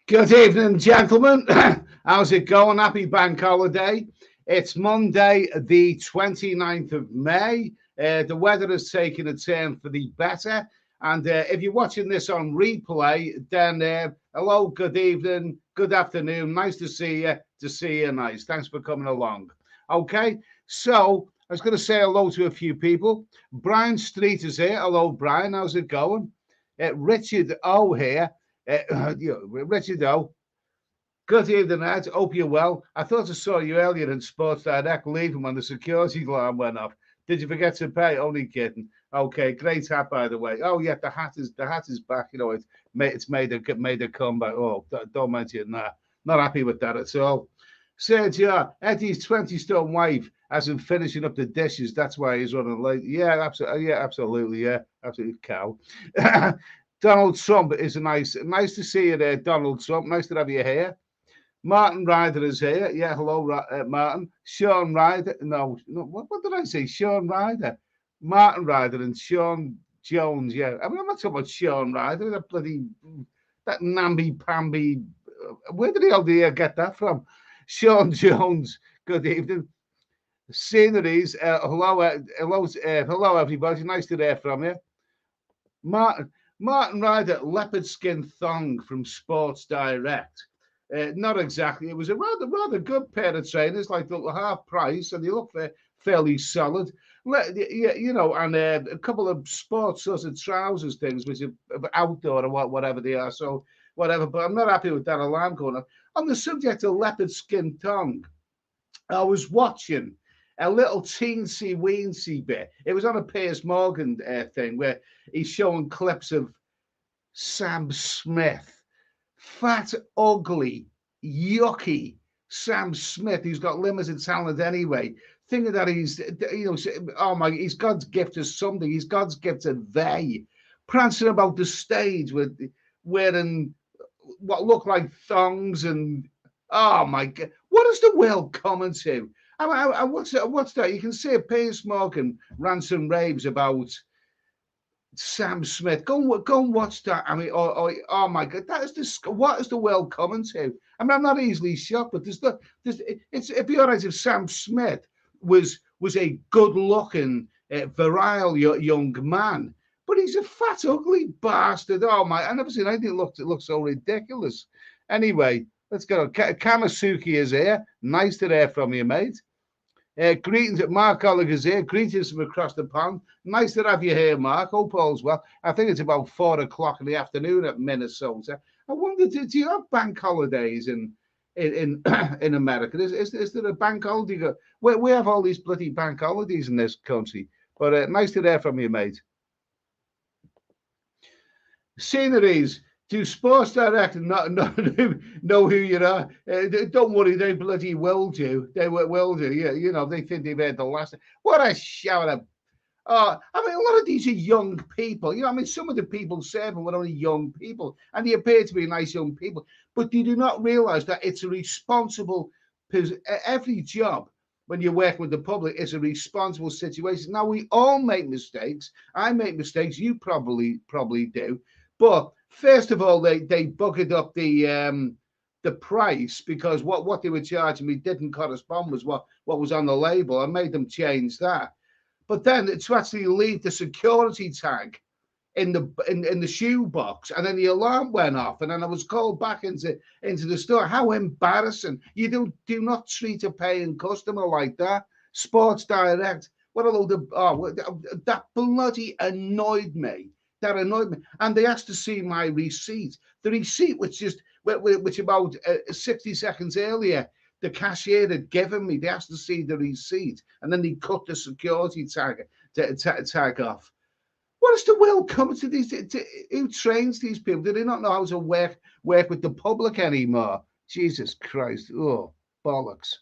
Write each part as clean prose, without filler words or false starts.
Good evening, gentlemen. How's it going? Happy bank holiday. It's Monday, the 29th of May. The weather has taken a turn for the better. And if you're watching this on replay, then hello, good evening, good afternoon. Nice to see you. To see you, nice. Thanks for coming along. Okay, so I was going to say hello to a few people. Brian Street is here. Hello, Brian. How's it going? Richard O here. Richard O, good evening, Ed. Hope you're well. I thought I saw you earlier in Sports Direct leaving when the security alarm went off. Did you forget to pay? Only kidding. Okay, great hat by the way. Oh yeah, the hat is back. You know it's made a comeback. Oh, don't mention that. Not happy with that at all. Sergio, Eddie's 20-stone wife hasn't finishing up the dishes. That's why he's running late. Yeah, absolutely. Yeah, absolutely. Yeah, absolutely. Cow. Donald Trump is nice to see you there, Donald Trump. Nice to have you here. Martin Ryder is here. Yeah, hello, Martin. Sean Ryder. No, what did I say? Sean Ryder. Martin Ryder and Sean Jones. Yeah, I mean, I'm not talking about Sean Ryder. That namby-pamby. Where did he get that from? Sean Jones. Good evening. Sceneries. Hello, everybody. Nice to hear from you. Martin Ryder, leopard skin thong from Sports Direct. Not exactly. It was a rather good pair of trainers, like the half price, and they look fairly solid. And a couple of sports sort of trousers things, which are outdoor or whatever they are. So whatever. But I'm not happy with that alarm going on. On the subject of leopard skin thong, I was watching a little teensy weensy bit. It was on a Piers Morgan thing where he's showing clips of Sam Smith, fat, ugly, yucky Sam Smith, who's got limited talent anyway, thinking that he's God's gift to something. He's God's gift to they, prancing about the stage with wearing what look like thongs and oh my God, what is the world coming to? What's that? You can see Piers Morgan rants and raves about Sam Smith. Go and watch that. I mean, oh my God, that is this. What is the world coming to? I mean, I'm not easily shocked, but it'd be all right if Sam Smith was a good-looking, virile young man, but he's a fat, ugly bastard. Oh my! I never seen anything that looks so ridiculous. Anyway, let's go. Kamasuki is here. Nice to hear from you, mate. Greetings, Mark Ollig is here. Greetings from across the pond. Nice to have you here, Mark. Hope all's well. I think it's about 4 o'clock in the afternoon at Minnesota. I wonder, do you have bank holidays in in America? Is there a bank holiday? We have all these bloody bank holidays in this country. But nice to hear from you, mate. Sceneries. Do Sports Direct not know who you are? Don't worry, they bloody will do. They will do. Yeah, they think they've heard the last. What a shout out! I mean, a lot of these are young people. I mean, some of the people serving were only young people, and they appear to be nice young people. But they do not realise that it's a responsible. Every job when you're working with the public is a responsible situation. Now we all make mistakes. I make mistakes. You probably do. But first of all, they buggered up the price because what they were charging me didn't correspond with what was on the label. I made them change that. But then to actually leave the security tag in the shoe box, and then the alarm went off, and then I was called back into the store. How embarrassing! You do not treat a paying customer like that. Sports Direct. What a load of that bloody annoyed me. That annoyed me. And they asked to see my receipt. The receipt which about 60 seconds earlier, the cashier had given me. They asked to see the receipt, and then they cut the security tag off. What is the world coming to these? Who trains these people? Do they not know how to work with the public anymore? Jesus Christ! Oh, bollocks!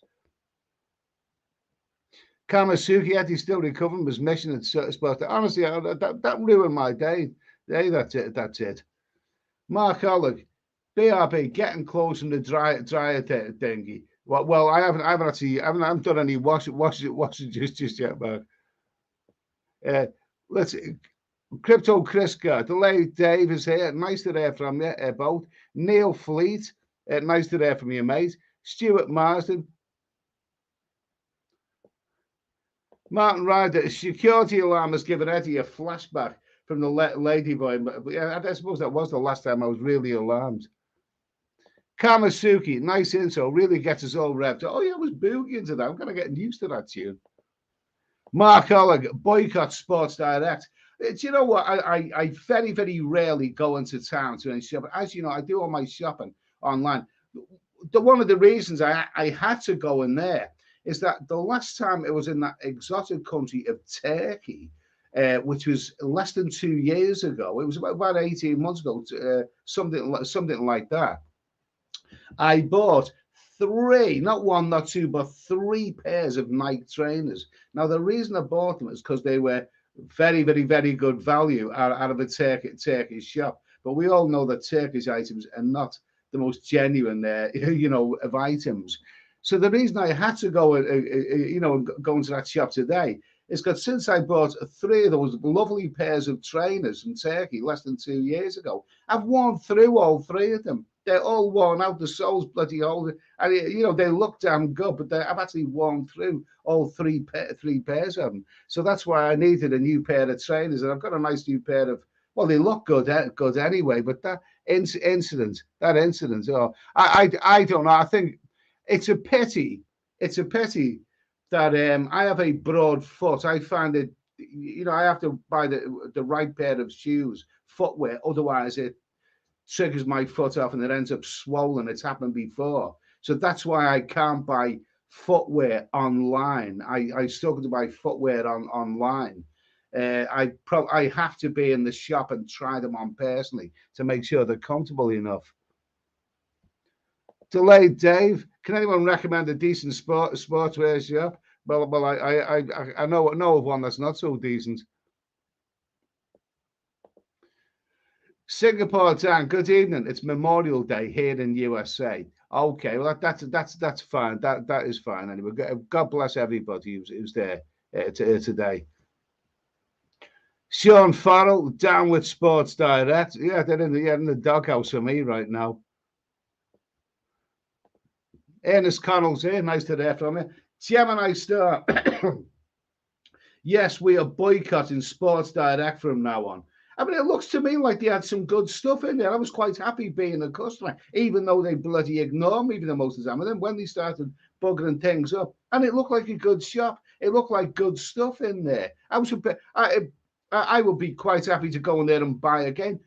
Kamasuki, he's still recovering from his mission at Sparta. Honestly, that ruined my day. Hey, that's it. That's it. Mark Ollig, BRB, getting close in the dryer thingy. Well, I haven't done any washing just yet, Mark. Let's Crypto Criska, delayed Dave is here. Nice to hear from you, both. Neil Fleet, nice to hear from you, mate. Stuart Marsden. Martin Ryder, security alarm has given Eddie a flashback from the lady boy. Yeah, I suppose that was the last time I was really alarmed. Kamasuki, nice intro, really gets us all revved. Oh, yeah, I was boogieing to that. I'm kind of getting used to that tune. Mark Ollig, boycott Sports Direct. Do you know what? I very, very rarely go into town to any shop. As you know, I do all my shopping online. One of the reasons I had to go in there is that the last time it was in that exotic country of Turkey, which was less than 2 years ago, it was about 18 months ago, something like that. I bought three, not one, not two, but three pairs of Nike trainers. Now, the reason I bought them is because they were very, very, very good value out of a Turkish shop. But we all know that Turkish items are not the most genuine, of items. So the reason I had to go, go into that shop today is because since I bought three of those lovely pairs of trainers from Turkey less than 2 years ago, I've worn through all three of them. They're all worn out. The soles bloody old, and they look damn good, but I've actually worn through all three pairs of them. So that's why I needed a new pair of trainers, and I've got a nice new pair of. Well, they look good anyway. But that incident, oh, I don't know. I think it's a pity. It's a pity that I have a broad foot. I find it, I have to buy the right pair of shoes, footwear. Otherwise, it triggers my foot off and it ends up swollen. It's happened before. So that's why I can't buy footwear online. I struggle to buy footwear online. I have to be in the shop and try them on personally to make sure they're comfortable enough. Delayed Dave, can anyone recommend a decent sportswear shop? Well, I know of one that's not so decent. Singapore Dan, good evening. It's Memorial Day here in USA. Okay, well that's fine. That is fine anyway. God bless everybody who's there today. Sean Farrell, down with Sports Direct. Yeah, they're in the doghouse for me right now. Ernest Connell's here. Nice to hear from you. Gemini Star. Yes, we are boycotting Sports Direct from now on. I mean, it looks to me like they had some good stuff in there. I was quite happy being a customer, even though they bloody ignore me for the most of the time. And then when they started buggering things up, and it looked like a good shop, it looked like good stuff in there. I would be quite happy to go in there and buy again.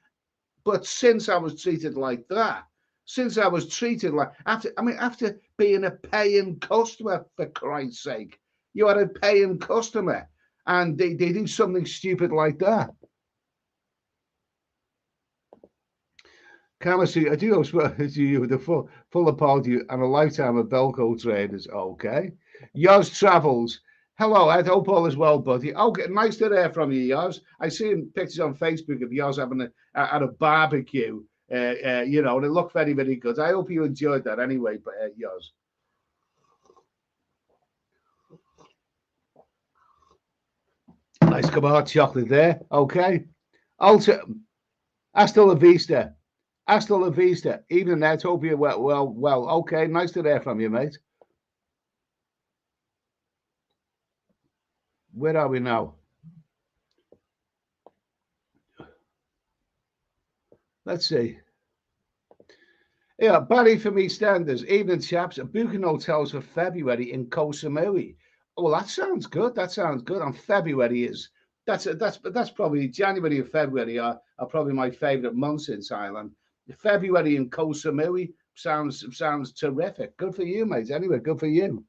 But since I was treated like that, after being a paying customer, for Christ's sake, you are a paying customer, and they do something stupid like that. Kamasi, I do swear to you with a full apology and a lifetime of Belco traders. Okay. Yoz Travels. Hello, Ed. Hope all is well, buddy. Okay, nice to hear from you, Yoz. I see pictures on Facebook of Yoz having at a barbecue, and it looked very, very good. I hope you enjoyed that anyway, Yoz. Nice cup of hot chocolate there. Okay. Hasta la vista. Hasta la vista. Evening there. Hope you're well. Okay. Nice to hear from you, mate. Where are we now? Let's see. Yeah, Barry from EastEnders. Evening, chaps. Booking hotels for February in Koh Samui. Oh, well, that sounds good. And February that's probably January and February are probably my favourite months in Thailand. February in Koh Samui sounds terrific. Good for you, mate. Anyway, good for you.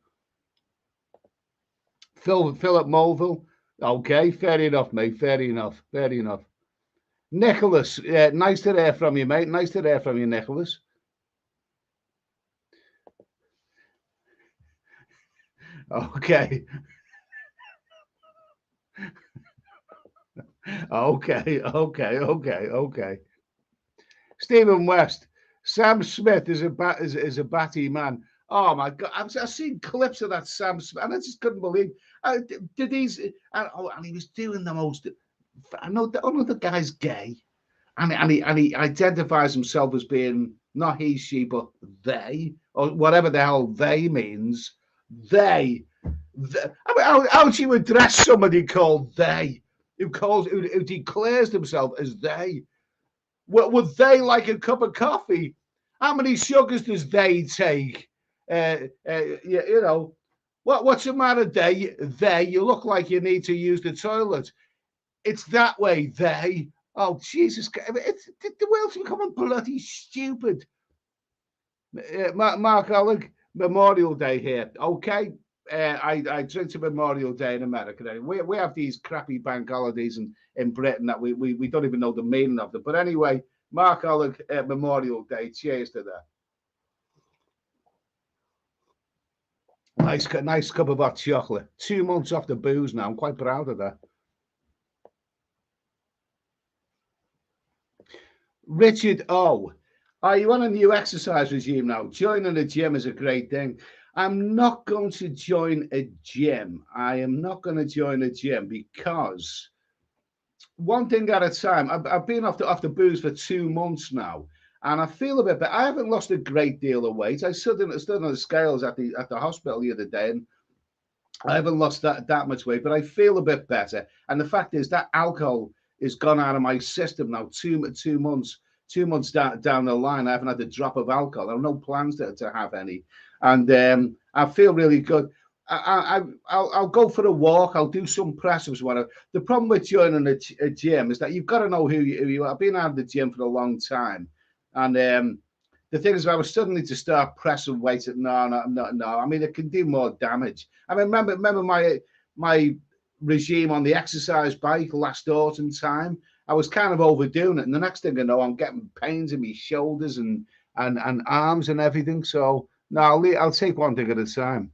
Philip Mulville. Okay, fair enough, mate. Fair enough. Nicholas, nice to hear from you, mate. Nice to hear from you, Nicholas. Okay. Okay. Stephen West. Sam Smith is a batty man. Oh my God! I've seen clips of that Sam Smith, and I just couldn't believe. Did these? And he was doing the most I know the guy's gay, and he identifies himself as being not he, she, but they, or whatever the hell they means. They. I mean, how do you address somebody called they, who declares themselves as they? Would they like a cup of coffee? How many sugars does they take? You know, what's the matter, they? You look like you need to use the toilet. It's that way, they. Oh, Jesus. The world's becoming bloody stupid. Mark Alec, Memorial Day here. Okay. I drink to Memorial Day in America. We have these crappy bank holidays in Britain that we don't even know the meaning of them. But anyway, Mark Alec, Memorial Day. Cheers to that. Nice cup of hot chocolate. 2 months off the booze now. I'm quite proud of that. Richard O. Are you on a new exercise regime now? Joining a gym is a great thing. I'm not going to join a gym. I am not going to join a gym because one thing at a time. I've been off the booze for 2 months now, and I feel a bit better. I haven't lost a great deal of weight. I stood on the scales at the hospital the other day, and I haven't lost that much weight, but I feel a bit better. And the fact is that alcohol is gone out of my system now. 2 months. 2 months down the line, I haven't had a drop of alcohol. I have no plans to have any, and I feel really good. I'll go for a walk. I'll do some press ups. Whatever. The problem with joining a gym is that you've got to know who you are. I've been out of the gym for a long time, and the thing is, if I was suddenly to start pressing weights, no. I mean, it can do more damage. I mean, remember my regime on the exercise bike last autumn time. I was kind of overdoing it, and the next thing I know, I'm getting pains in my shoulders and arms and everything. So no, I'll take one thing at a time.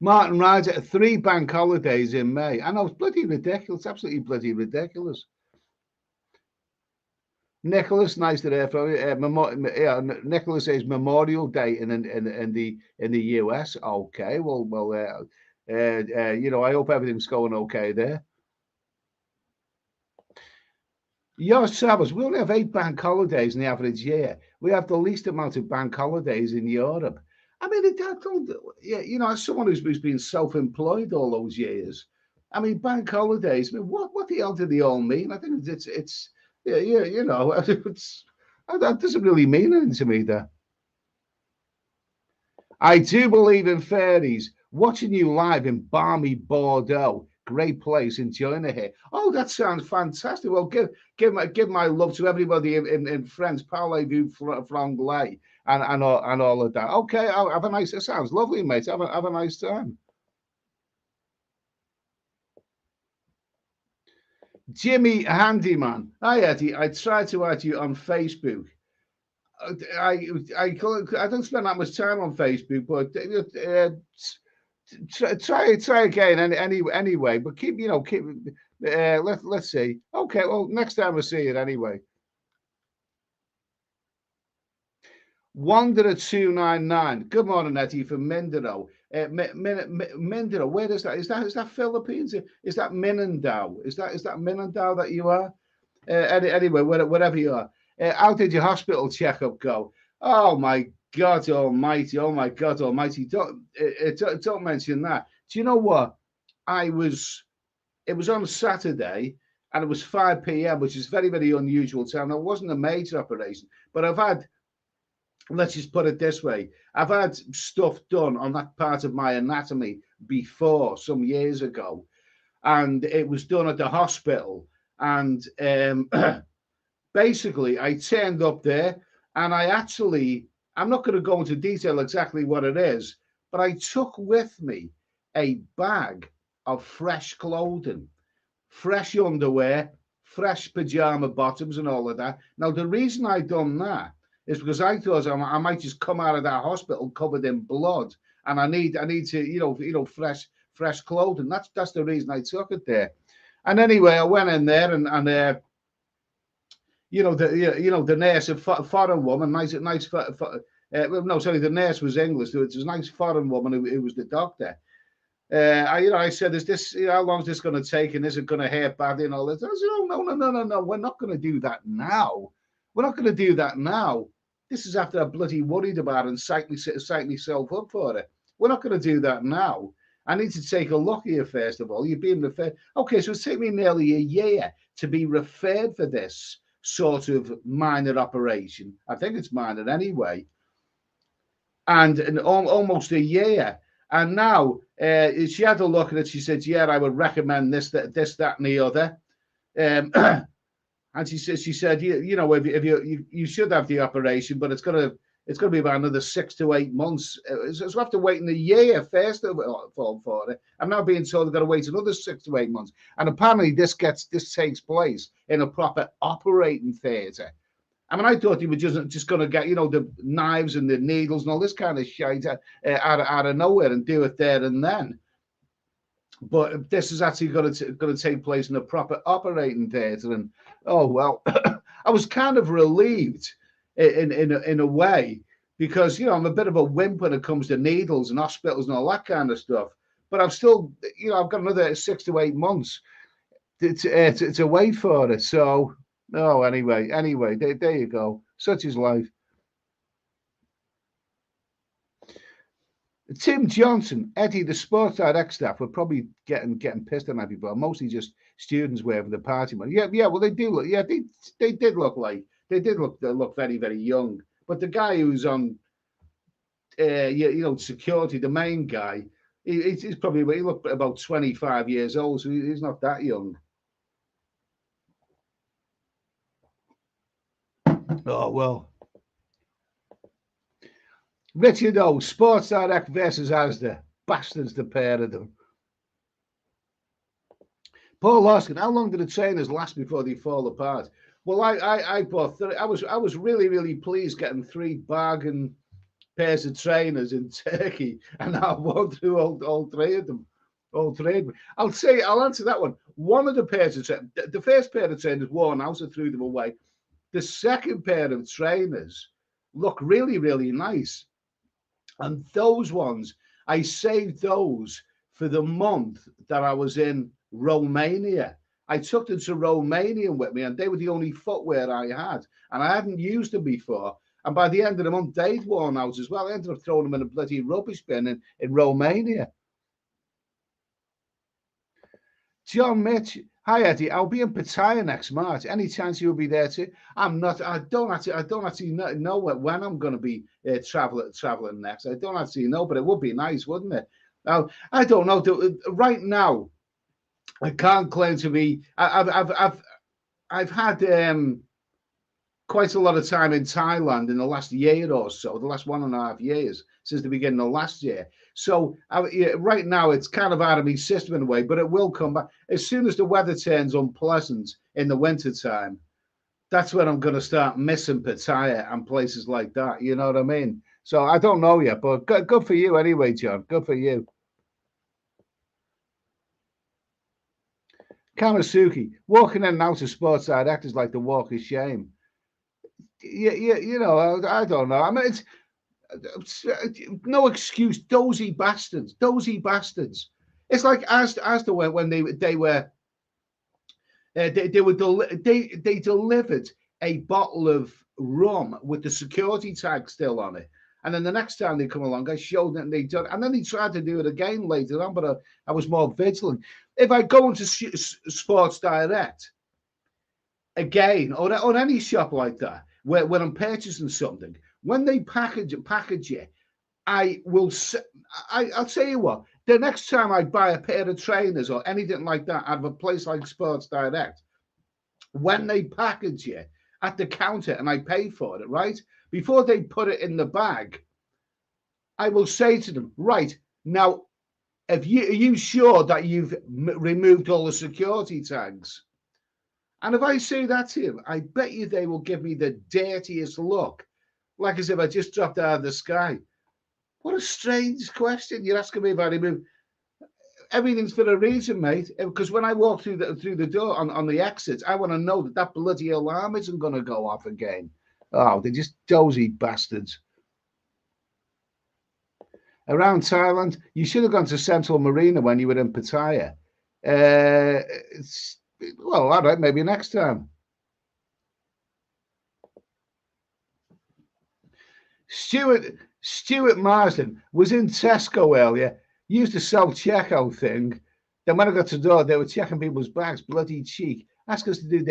Martin Ryder, 3 bank holidays in May. I know it's bloody ridiculous, absolutely bloody ridiculous. Nicholas, nice to hear from you. Nicholas says Memorial Day in the US. Okay, well, I hope everything's going okay there. Yours Sabbath, we only have 8 bank holidays in the average year. We have the least amount of bank holidays in Europe. I mean, as someone who's been self-employed all those years, I mean, bank holidays. I mean, what the hell do they all mean? I think it's that doesn't really mean anything to me. There, I do believe in fairies. Watching you live in balmy Bordeaux. Great place, enjoying it here. Oh, that sounds fantastic. Well, give my love to everybody in France. Parlez-vous franglais and all of that. Okay, have a nice. It sounds lovely, mate. Have a nice time. Jimmy Handyman. Hi, Eddie. I tried to add you on Facebook. I don't spend that much time on Facebook, but try again anyway. But keep. Let's see. Okay, well, next time I see it anyway. Wanderer 299. Good morning, Eddie from Mindanao. Mindanao. Where is that? Is that Philippines? Is that Mindanao? Is that Mindanao that you are? Anyway, wherever you are. How did your hospital checkup go? Oh my God Almighty! Oh my God Almighty! Don't mention that. Do you know what? It was on Saturday, and it was 5 p.m., which is very, very unusual time. It wasn't a major operation, but let's just put it this way. I've had stuff done on that part of my anatomy before, some years ago, and it was done at the hospital. And basically, I turned up there, and I'm not going to go into detail exactly what it is, but I took with me a bag of fresh clothing, fresh underwear, fresh pajama bottoms, and all of that. Now, the reason I done that is because I thought I might just come out of that hospital covered in blood, and I need to, fresh clothing. That's the reason I took it there. And anyway, I went in there, and the nurse, a foreign woman, nice. No, sorry, the nurse was English. So it was a nice foreign woman who was the doctor. I said, is this, how long is this going to take, and is it going to hurt badly and all this? I said, oh, no, we're not going to do that now. We're not going to do that now. This is after I bloody worried about it and psyched myself up for it. We're not going to do that now. I need to take a look here, first of all. You're being referred. Okay, so it's taken me nearly a year to be referred for this sort of minor operation. I think it's minor anyway. And almost a year. And now she had a look at it. She said, yeah, I would recommend this, that, and the other. And she said, you know, if you should have the operation, but it's gonna be about another 6 to 8 months. So we have to wait in a year first for it. I'm now being told I've got to wait another 6 to 8 months. And apparently this takes place in a proper operating theatre. I mean, I thought he was just going to get, you know, the knives and the needles and all this kind of shit out of nowhere and do it there and then. But this is actually going to take place in a proper operating theatre. And, oh, well, I was kind of relieved in a way, because, you know, I'm a bit of a wimp when it comes to needles and hospitals and all that kind of stuff. But I'm still, you know, I've got another 6 to 8 months to wait for it. So... Oh, anyway, there you go. Such is life. Tim Johnson, Eddie, the Sports Direct staff were probably getting pissed at me before. Mostly just students wearing the party money. Yeah. Well, they do look. Yeah, they did look like they look very, very young. But the guy who's on, you know, security, the main guy, he's probably, he looked about 25 years old, so he's not that young. Oh, well. Richard O, Sports Direct versus Asda. Bastards, the pair of them. Paul Loskin, how long do the trainers last before they fall apart? Well, I bought three. I was really, really pleased getting 3 bargain pairs of trainers in Turkey, and I've walked through all 3 of them. All 3 of them. I'll answer that one. One of the pairs of trainers, the first pair of trainers worn out, I threw them away. The second pair of trainers look really, really nice. And those ones, I saved those for the month that I was in Romania. I took them to Romania with me, and they were the only footwear I had. And I hadn't used them before. And by the end of the month, they'd worn out as well. I ended up throwing them in a bloody rubbish bin in Romania. John Mitch, hi Eddie, I'll be in Pattaya next March. Any chance you'll be there too? I'm not. I don't actually know when I'm going to be traveling next. I don't actually know, but it would be nice, wouldn't it? Now I don't know. Right now, I can't claim to be. I've had quite a lot of time in Thailand in the last year or so, the last 1.5 years since the beginning of last year. So right now it's kind of out of my system in a way, but it will come back as soon as the weather turns unpleasant in the winter time. That's when I'm going to start missing Pattaya and places like that. You know what I mean? So I don't know yet, but good for you anyway, John. Good for you. Kamasuki, walking in and out of Sports Direct is like the walk of shame. Yeah, you know, I don't know. I mean, it's no excuse. Dozy bastards. It's like as the way when they delivered a bottle of rum with the security tag still on it, and then the next time they come along, I showed them they done, and then they tried to do it again later on, but I was more vigilant. If I go into Sports Direct again, or any shop like that, when I'm purchasing something, when they package it, I'll tell you what, the next time I buy a pair of trainers or anything like that out of a place like Sports Direct, when they package it at the counter and I pay for it, right, before they put it in the bag, I will say to them, right, now, are you sure that you've removed all the security tags? And if I say that to him, I bet you they will give me the dirtiest look, like as if I just dropped out of the sky. What a strange question. You're asking me if I remove. Everything's for a reason, mate. Because when I walk through the door on the exit, I want to know that bloody alarm isn't going to go off again. Oh, they're just dozy bastards. Around Thailand, you should have gone to Central Marina when you were in Pattaya. It's, well, all right, maybe next time. Stuart Marsden was in Tesco earlier, used the self-checkout thing. Then when I got to the door, they were checking people's bags, bloody cheek. Ask us to do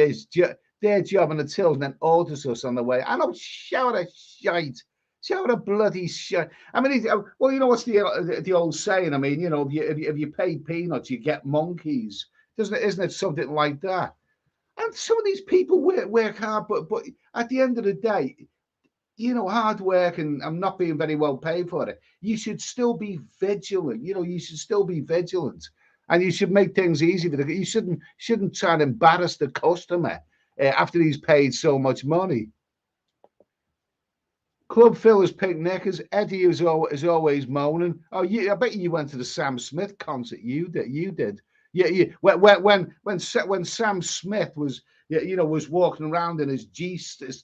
their job on the tills and then orders us on the way. I know, shout a shite. Shout a bloody shit. I mean, well, you know what's the old saying? I mean, you know, if you pay peanuts, you get monkeys. Isn't it something like that? And some of these people work hard, but at the end of the day, you know, hard work and I'm not being very well paid for it. You should still be vigilant. You know, you should still be vigilant, and you should make things easy for the. You shouldn't try and embarrass the customer after he's paid so much money. Club Phil's pink knickers. Eddie is always moaning. Oh, I bet you went to the Sam Smith concert. You did. You did. Yeah. When Sam Smith was, you know, was walking around in his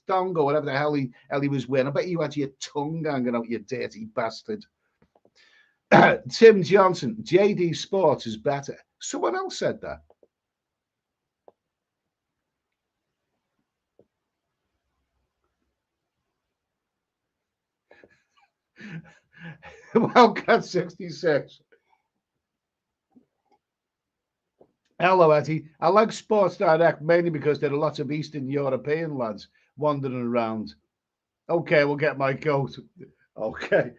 thong or whatever the hell he was wearing. I bet you had your tongue hanging out, you dirty bastard. Tim Johnson. JD Sports is better. Someone else said that. Wildcat 66. Hello, Eddie. I like Sports Direct mainly because there are lots of Eastern European lads wandering around. Okay, we'll get my coat. Okay.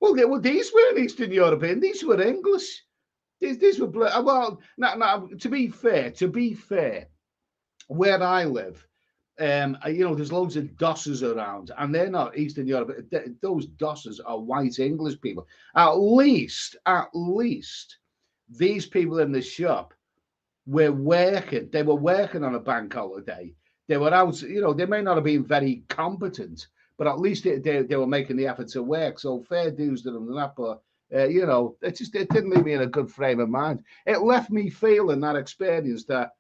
Well, these weren't Eastern European. These were English. These were well. Now, to be fair, where I live, you know, there's loads of dossers around, and they're not Eastern Europe. Those dossers are white English people. At least, these people in the shop were working. They were working on a bank holiday. They were out. You know, they may not have been very competent, but at least they were making the effort to work. So fair dues to them for that. But you know, it didn't leave me in a good frame of mind. It left me feeling that experience that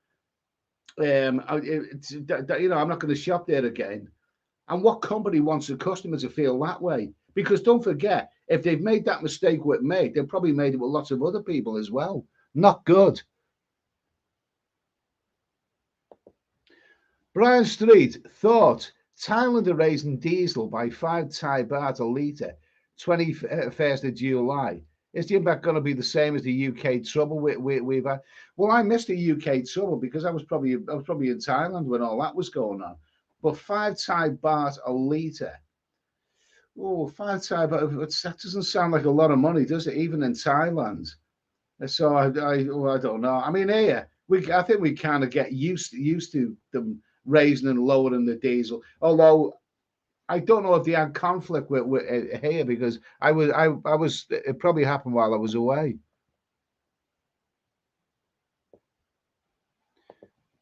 you know, I'm not going to shop there again. And what company wants a customer to feel that way? Because don't forget, if they've made that mistake with me, they've probably made it with lots of other people as well. Not good. Brian Street thought Thailand are raising diesel by 5 Thai baht a litre, 21st of July. Is the impact going to be the same as the UK trouble we've had? Well, I missed the UK trouble because I was probably in Thailand when all that was going on. But 5 Thai baht a litre. Oh, 5 Thai baht, that doesn't sound like a lot of money, does it? Even in Thailand. So I don't know. I mean, here I think we kind of get used to them raising and lowering the diesel. Although I don't know if they had conflict with here because I was it probably happened while I was away.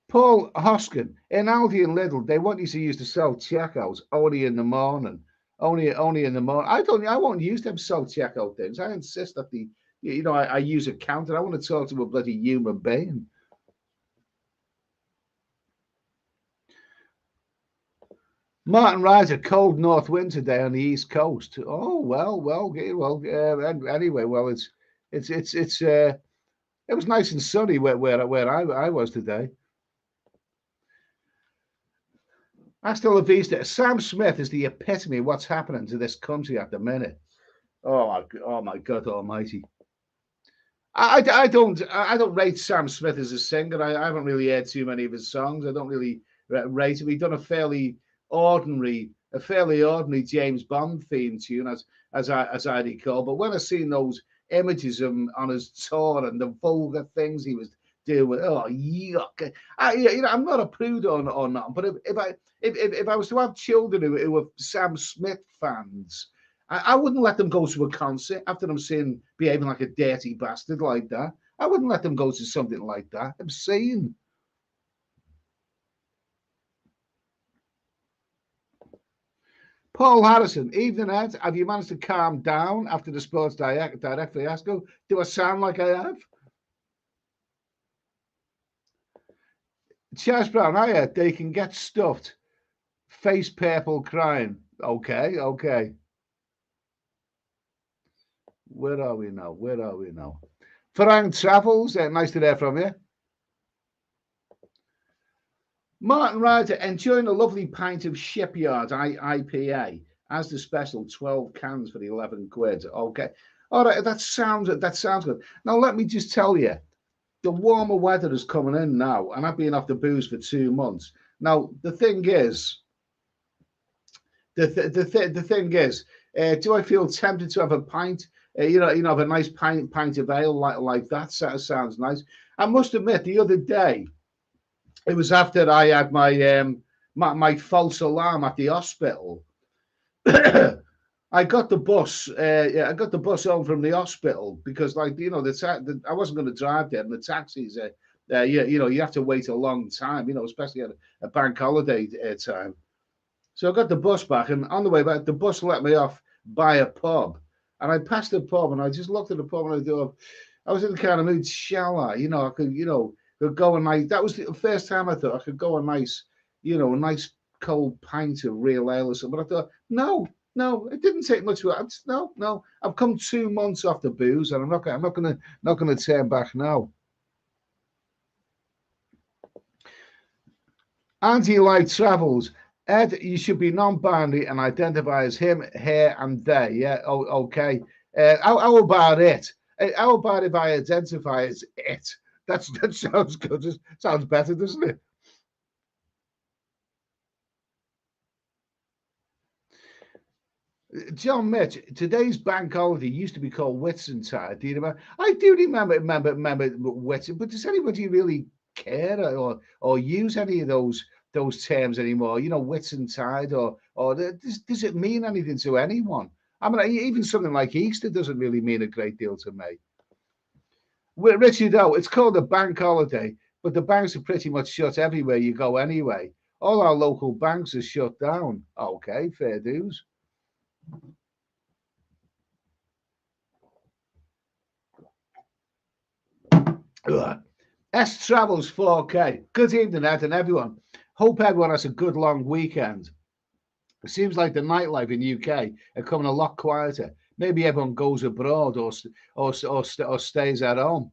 Paul Hoskin in Aldi and Lidl, they want you to use the self checkouts only in the morning. Only in the morning. I won't use them self checkout things. I insist that you know, I use a counter. I want to talk to a bloody human being. Martin rides a cold north wind today on the east coast. Oh anyway, well it was nice and sunny where I was today. Hasta la vista. Sam Smith is the epitome of what's happening to this country at the minute. Oh my God Almighty! I don't rate Sam Smith as a singer. I haven't really heard too many of his songs. I don't really rate him. He's done a fairly ordinary James Bond theme tune, as I recall. But when I seen those images of him on his tour and the vulgar things he was doing, oh yuck! You know, I'm not a prude or not, but if I was to have children who were Sam Smith fans, I wouldn't let them go to a concert after I'm seeing behaving like a dirty bastard like that. I wouldn't let them go to something like that. Obscene. Paul Harrison, evening, Ed. Have you managed to calm down after the Sports Direct fiasco? Do I sound like I have? Charles Brown, hiya. They can get stuffed. Face purple crying. Okay. Where are we now? Where are we now? Frank Travels, nice to hear from you. Martin Ryder, enjoying a lovely pint of Shipyard IPA as the special 12 cans for the 11 quid. Okay. All right, that sounds good. Now let me just tell you, the warmer weather is coming in now, and I've been off the booze for 2 months. Now the thing is, the thing is, do I feel tempted to have a pint? Have a nice pint of ale like that. Sounds nice. I must admit, the other day, it was after I had my false alarm at the hospital. I got the bus. I got the bus home from the hospital because, I wasn't going to drive there, and the taxis, you have to wait a long time, especially at a bank holiday time. So I got the bus back, and on the way back, the bus let me off by a pub, and I passed the pub, and I just looked at the pub, and I was in the kind of mood, shall I? I could go a nice. That was the first time I thought I could go a nice, a nice cold pint of real ale or something. But I thought, no, it didn't take much. No. I've come 2 months off the booze, and I'm not gonna turn back now. Anti-life travels. Ed, you should be non-binary and identify as him, her, and they. Yeah. Oh, okay. How about it? How about if I identify as it? That sounds good. It sounds better, doesn't it? John Mitch, today's bank holiday used to be called Whitsuntide. Do you remember? I do remember Whitsun, but does anybody really care or use any of those terms anymore? Whitsuntide, or does it mean anything to anyone? I mean, even something like Easter doesn't really mean a great deal to me. Richard, it's called a bank holiday, but the banks are pretty much shut everywhere you go anyway. All our local banks are shut down. Okay, fair dues. S Travels 4K. Good evening, Ed, and everyone. Hope everyone has a good long weekend. It seems like the nightlife in UK are coming a lot quieter. Maybe everyone goes abroad or stays at home.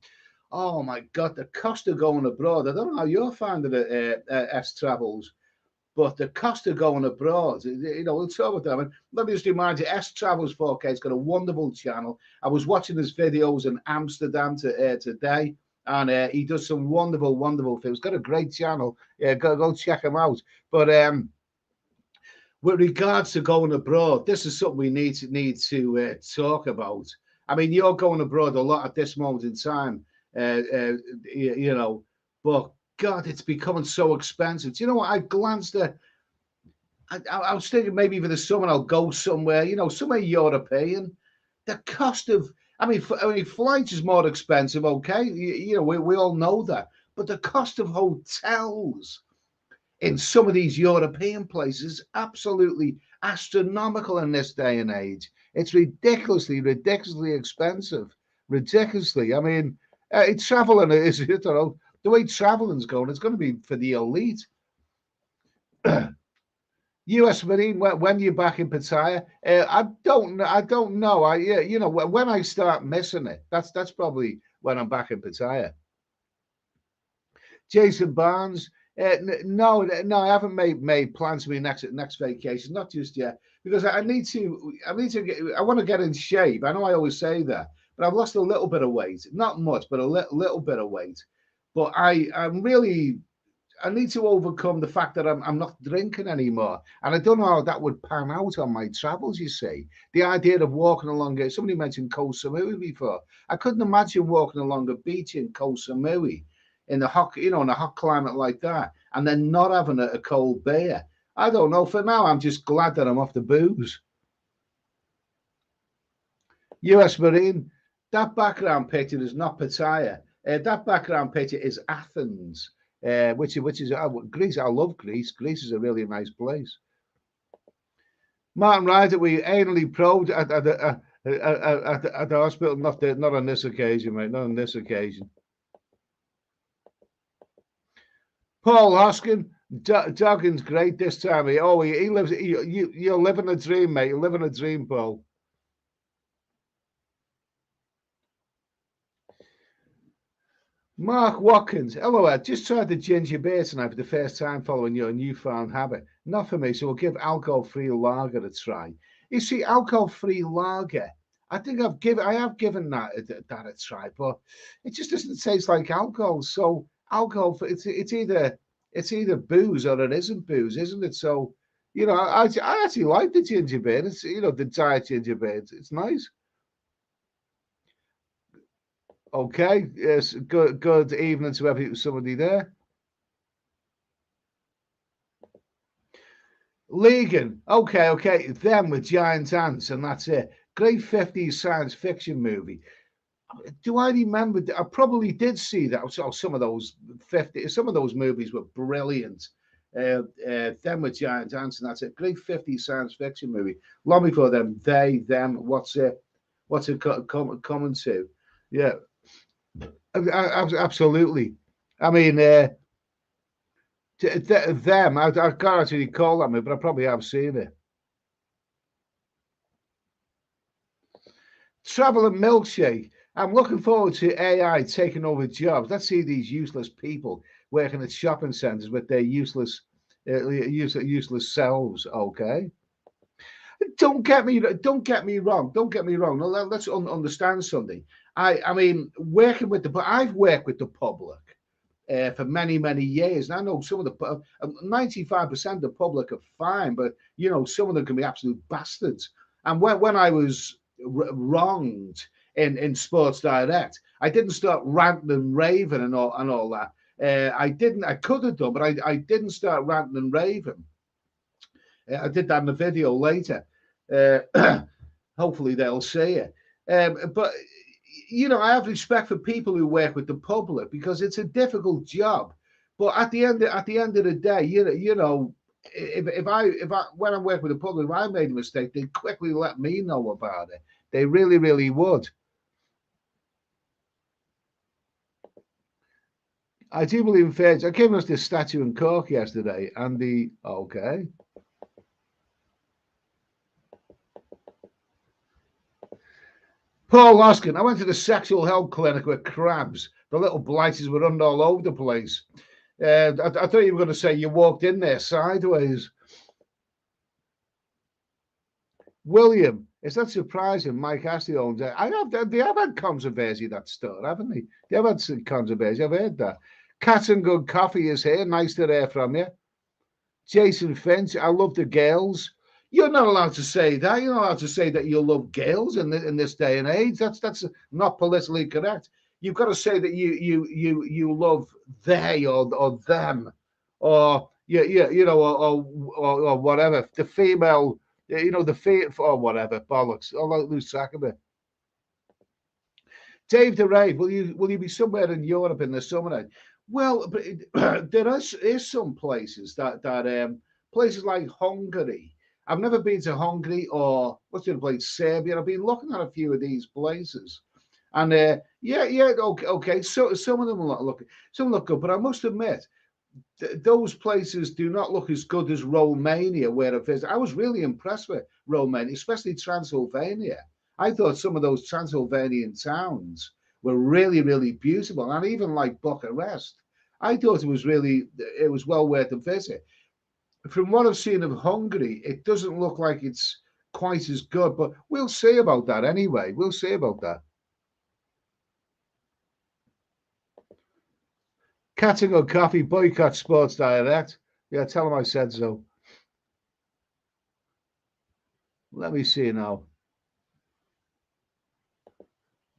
Oh my God, the cost of going abroad. I don't know how you're finding it, S Travels, but the cost of going abroad, we'll talk about that. I mean, let me just remind you, S Travels 4K has got a wonderful channel. I was watching his videos in Amsterdam today, and he does some wonderful, wonderful things. Got a great channel. Yeah, go check him out. But with regards to going abroad, this is something we need to talk about. I mean, you're going abroad a lot at this moment in time, but God, it's becoming so expensive. Do you know what? I glanced at. I was thinking maybe for the summer I'll go somewhere, somewhere European. The cost of, flights is more expensive. Okay, we all know that, but the cost of hotels in some of these European places absolutely astronomical in this day and age. It's ridiculously expensive. Ridiculously. I mean, traveling is, the way traveling's going, it's going to be for the elite. U.S. Marine, when you're back in Pattaya, I don't know. When I start missing it, that's probably when I'm back in Pattaya. Jason Barnes, no, I haven't made plans for my next vacation, not just yet, because I want to get in shape. I know I always say that, but I've lost a little bit of weight, not much, but a little bit of weight. But I need to overcome the fact that I'm not drinking anymore, and I don't know how that would pan out on my travels. You see, the idea of walking along it. Somebody mentioned Koh Samui before. I couldn't imagine walking along a beach in Koh Samui in a hot climate like that, and then not having a cold beer. I don't know. For now, I'm just glad that I'm off the booze. U.S. Marine, that background picture is not Pattaya. That background picture is Athens, which is Greece. I love Greece. Greece is a really nice place. Martin Ryder, we anally probed at the hospital. Not on this occasion, mate. Not on this occasion. Paul Hoskin, Duggan's great this time. He lives. You're living a dream, mate. You're living a dream, Paul. Mark Watkins, hello, Ed. Just tried the ginger beer tonight for the first time following your newfound habit. Not for me, so we'll give alcohol-free lager a try. You see, alcohol-free lager, I have given that a try, but it just doesn't taste like alcohol. So alcohol, it's either booze or it isn't booze, isn't it? So I actually like the ginger beer. It's the diet ginger beer. It's nice. Okay, yes, good evening to somebody there. Legan, okay, them with giant ants, and that's it. Great 50s science fiction movie. Do I remember? I probably did see that. So some of those some of those movies were brilliant. Them with giant ants, and that's it. Great 50s science fiction movie. Long before them, they, them. What's it coming to? Yeah, absolutely. I mean, them. I can't actually call that movie, but I probably have seen it. Travel and milkshake. I'm looking forward to AI taking over jobs. Let's see these useless people working at shopping centres with their useless selves. Okay, don't get me wrong. Now, let's understand something. I mean, I've worked with the public for many years, and I know some of the 95% of the public are fine, but some of them can be absolute bastards. And when I was wronged in Sports Direct, I didn't start ranting and raving and all that. I didn't. I could have done, but I didn't start ranting and raving. I did that in the video later. Hopefully they'll see it. But I have respect for people who work with the public because it's a difficult job. But at the end of the day, if I when I work with the public, if I made a mistake, they quickly let me know about it. They really would. I do believe in fairs. I came across this statue in Cork yesterday, and the okay. Paul Oskin, I went to the sexual health clinic with crabs. The little blighters were running all over the place. I thought you were going to say you walked in there sideways. William, it's not surprising Mike Astley owns it. They have had controversy, that store, haven't they? They have had some controversy. I've heard that. Cat and Good Coffee is here. Nice to hear from you. Jason Finch, I love the girls. You're not allowed to say that. You're not allowed to say that you love girls in this day and age. That's not politically correct. You've got to say that you love they or them, or or whatever, the female, or whatever bollocks. I'll lose track of it. Dave DeRay, will you be somewhere in Europe in the summer? Well, but is some places that places like Hungary. I've never been to Hungary or what's the other place, Serbia. I've been looking at a few of these places, and yeah, okay. So some of them look good, but I must admit those places do not look as good as Romania, where I visited. I was really impressed with Romania, especially Transylvania. I thought some of those Transylvanian towns were really beautiful, and even like Bucharest. I thought it was well worth a visit. From what I've seen of Hungary, it doesn't look like it's quite as good, but we'll see about that anyway. We'll see about that. Catching on coffee, boycott Sports Direct. Yeah, tell them I said so. Let me see now.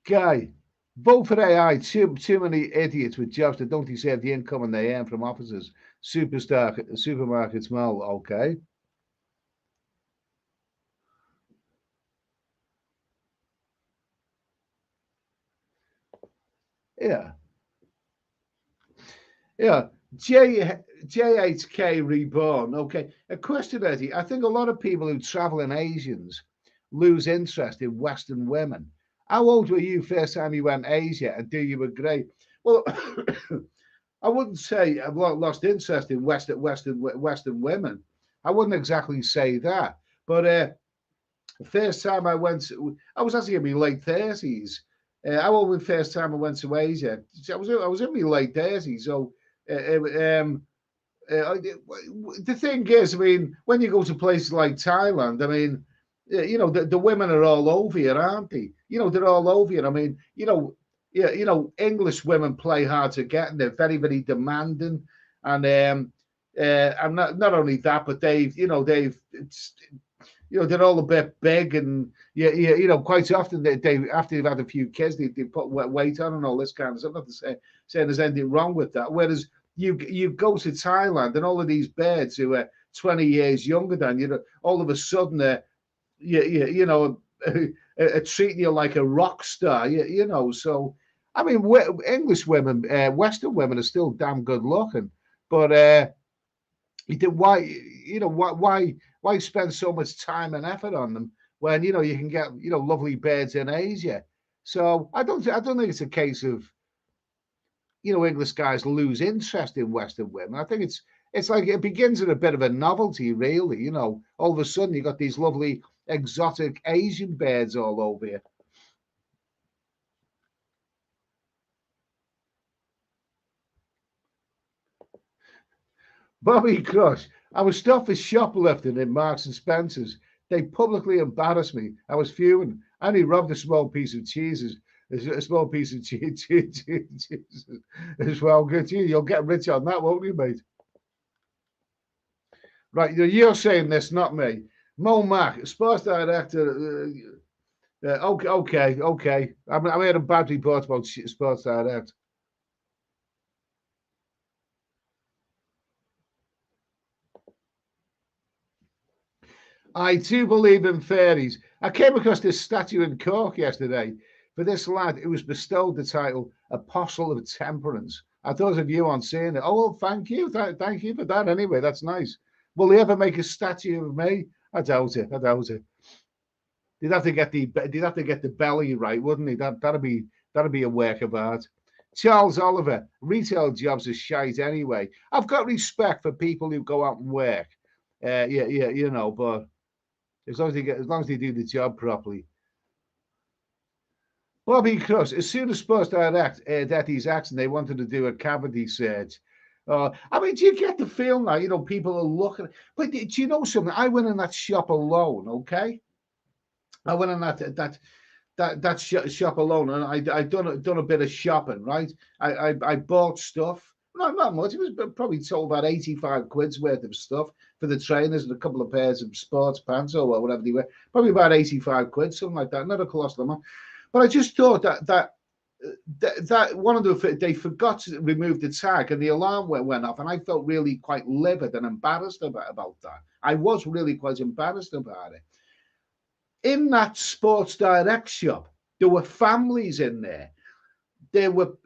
Guy, vote for AI. Too many idiots with jobs that don't deserve the income and they earn from offices. Supermarkets, mall. Okay. Yeah. Yeah. JHK Reborn. Okay. A question, Eddie. I think a lot of people who travel in Asians lose interest in Western women. How old were you first time you went Asia, and do you agree? Well, I wouldn't say I've lost interest in Western women. I wouldn't exactly say that. But the first time I went, I was actually in my late 30s. I remember the first time I went to Asia. I was in my late 30s, so the thing is, I mean, when you go to places like Thailand, I mean, the women are all over you, aren't they? They're all over you. I mean, yeah, English women play hard to get, and they're very, very demanding. And not only that, but they're all a bit big, and quite often they after they've had a few kids, they put weight on and all this kind of stuff. Not to saying there's anything wrong with that. Whereas you go to Thailand, and all of these birds who are 20 years younger than you, all of a sudden treating you like a rock star. So I mean, English women, Western women are still damn good looking, but why why spend so much time and effort on them when you can get lovely birds in Asia? So I don't think it's a case of English guys lose interest in Western women. I think it's like it begins at a bit of a novelty, really. All of a sudden you got these lovely exotic Asian birds all over you. Bobby Crush, I was stopped for shoplifting in Marks and Spencer's. They publicly embarrassed me. I was fuming. I only robbed a small piece of cheese. A small piece of cheese as well. Good, you'll get rich on that, won't you, mate? Right, you're saying this, not me. Mo Mack, sports director. Okay. I made a bad report about Sports Direct. I do believe in fairies. I came across this statue in Cork yesterday. For this lad, it was bestowed the title Apostle of Temperance. I thought of you on seeing it. Oh, well, thank you. Thank you for that anyway. That's nice. Will they ever make a statue of me? I doubt it. I doubt it. They'd have to get the belly right, wouldn't they? That'd be a work of art. Charles Oliver, retail jobs are shite anyway. I've got respect for people who go out and work. Yeah, but as long as they do the job properly. Bobby Cross, as soon as Sports Direct that he's acting, they wanted to do a cavity search. I mean, do you get the feel now? People are looking. But do you know something? I went in that shop alone. Okay, I went in that shop alone, and I done a bit of shopping. Right, I bought stuff. Not much. It was probably sold about 85 quid's worth of stuff for the trainers and a couple of pairs of sports pants or whatever they were. Probably about 85 quid, something like that. Not a colossal amount. But I just thought that one of they forgot to remove the tag and the alarm went off, and I felt really quite livid and embarrassed about that. I was really quite embarrassed about it. In that Sports Direct shop, there were families in there. There were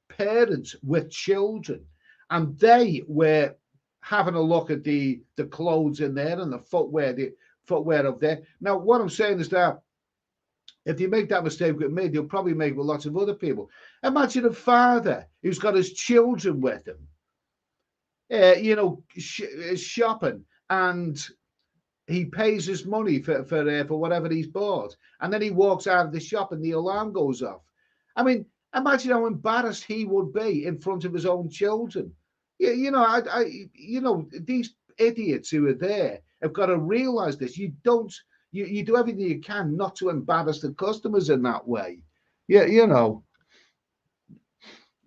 parents with children, and they were having a look at the clothes in there and the footwear of there. Now, what I'm saying is that if you make that mistake with me, you'll probably make with lots of other people. Imagine a father who's got his children with him, shopping, and he pays his money for whatever he's bought, and then he walks out of the shop and the alarm goes off. I mean, imagine how embarrassed he would be in front of his own children. These idiots who are there have got to realize this. You do everything you can not to embarrass the customers in that way. Yeah.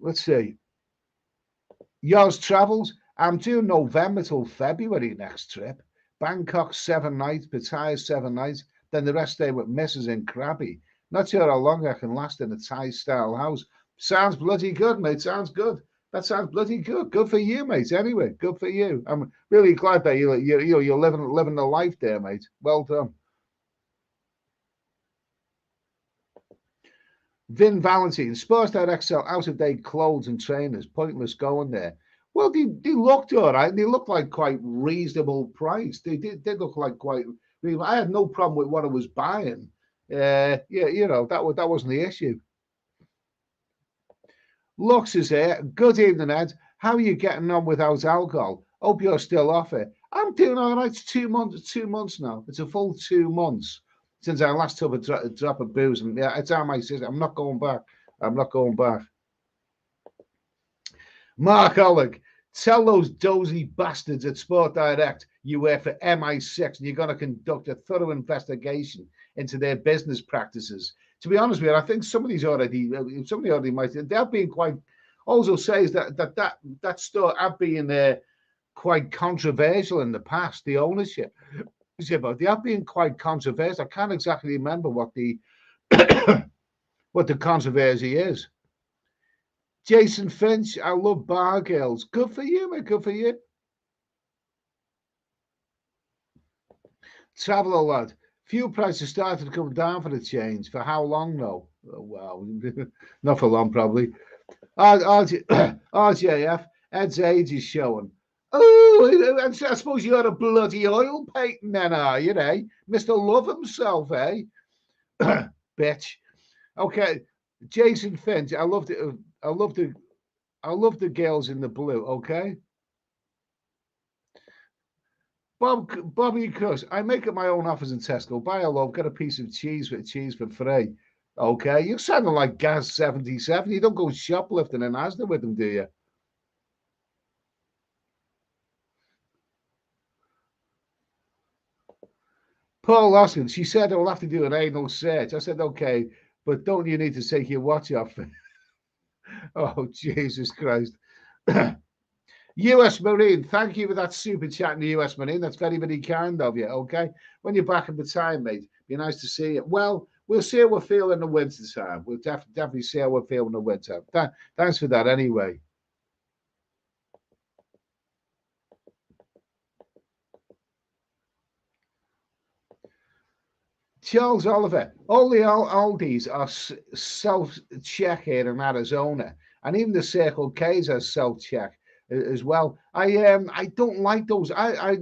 Let's see. Yours travels. I'm doing November till February next trip. Bangkok 7 nights, Pattaya 7 nights, then the rest stay with Mrs. in Krabi. Not sure how long I can last in a Thai-style house. Sounds bloody good, mate. Sounds good. That sounds bloody good. Good for you, mate. Anyway, good for you. I'm really glad that you're living the life there, mate. Well done. Vin Valentine, Sports Direct sell out-of-date clothes and trainers. Pointless going there. Well, they looked all right. They looked like quite reasonable price. They did look like quite reasonable. I had no problem with what I was buying. That wasn't the issue. Lux is here. Good evening, Ed. How are you getting on without alcohol? Hope you're still off it. I'm doing all right. It's 2 months. 2 months now. It's a full 2 months. since I last took a drop of booze. And yeah, it's on my system. I'm not going back. I'm not going back. Mark Oleg, tell those dozy bastards at Sport Direct you work for MI6 and you're going to conduct a thorough investigation into their business practices. To be honest with you, I think somebody already might. They're being quite. Also says that store have been quite controversial in the past. The ownership, but they have been quite controversial. I can't exactly remember what the what the controversy is. Jason Finch, I love bar girls. Good for you, mate. Good for you. Traveller lad. Fuel prices started to come down for the change. For how long, though? Oh, wow. Not for long, probably. RJF, Ed's age is showing. Oh, I suppose you're a bloody oil painting then, are you, eh? Mr. Love himself, eh? Bitch. Okay, Jason Finch, I love the girls in the blue, okay? Bobby Cuss, I make up my own offers in Tesco. Buy a loaf, get a piece of cheese for free. Okay, you're sounding like Gaz 77. You don't go shoplifting in Asda with them, do you? Paul Oskin, she said I'll have to do an anal search. I said, okay, but don't you need to take your watch off? Oh, Jesus Christ. US Marine, thank you for that super chat in the US Marine. That's very, very kind of you. Okay. When you're back in the time, mate, be nice to see you. Well, we'll see how we're feeling in the winter time. We'll definitely see how we're feeling in the winter. Thanks for that anyway. Charles Oliver, all the Aldis are self-check here in Arizona, and even the Circle K's are self-check as well. I don't like those. I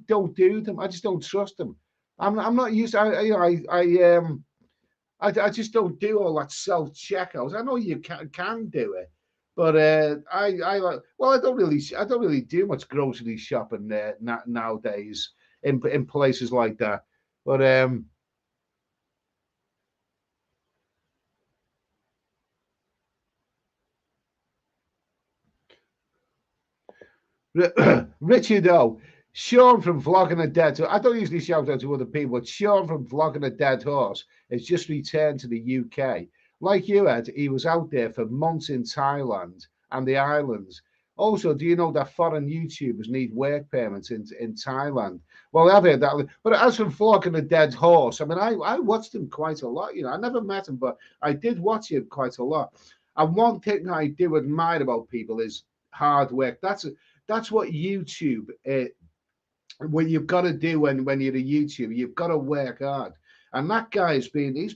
don't do them. I just don't trust them. I'm not used. I just don't do all that self checkouts. I know you can do it, but I like. Well, I don't really do much grocery shopping nowadays in places like that. But Richard O. Sean from Vlogging a Dead Horse. I don't usually shout out to other people, but Sean from Vlogging a Dead Horse has just returned to the UK. Like you, Ed, he was out there for months in Thailand and the islands. Also, do you know that foreign YouTubers need work permits in Thailand? Well, I've heard that. But as for Vlogging a Dead Horse, I mean, I watched him quite a lot. You know, I never met him, but I did watch him quite a lot. And one thing I do admire about people is hard work. That's what YouTube. What you've got to do when you're a YouTuber, you've got to work hard. And that guy's been he's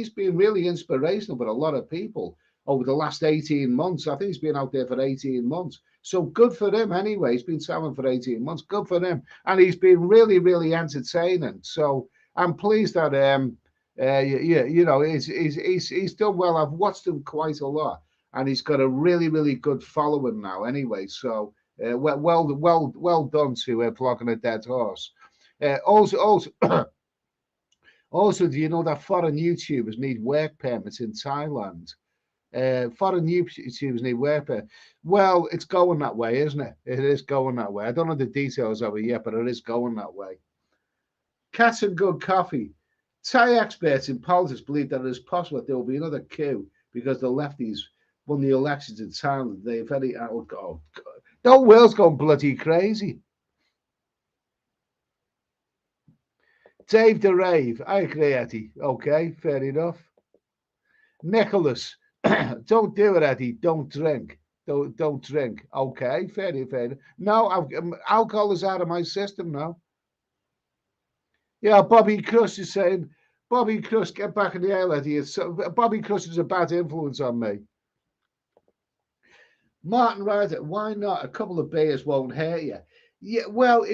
been really inspirational for a lot of people over the last 18 months. I think he's been out there for 18 months. So good for him anyway. He's been selling for 18 months. Good for him. And he's been really, really entertaining. So I'm pleased that you know, he's done well. I've watched him quite a lot, and he's got a really, really good following now anyway. So well done to Flogging a Dead Horse. Also, also, do you know that foreign YouTubers need work permits in Thailand? Foreign YouTubers need work permits. Well, it's going that way, isn't it? It is going that way. I don't know the details of it yet, but it is going that way. Cats and good coffee. Thai experts in politics believe that it is possible that there will be another coup because the lefties won the elections in Thailand. They very oh God. The whole world's gone bloody crazy. Dave the Rave. I agree, Eddie. Okay, fair enough. Nicholas. Don't do it, Eddie. Don't drink. Don't drink. Okay, fair enough. Fair enough. No, alcohol is out of my system now. Yeah, Bobby Crush is saying, Bobby Crush, get back in the air, Eddie. Bobby Crush is a bad influence on me. Martin Ryder, why not? A couple of beers won't hurt you. Yeah, well,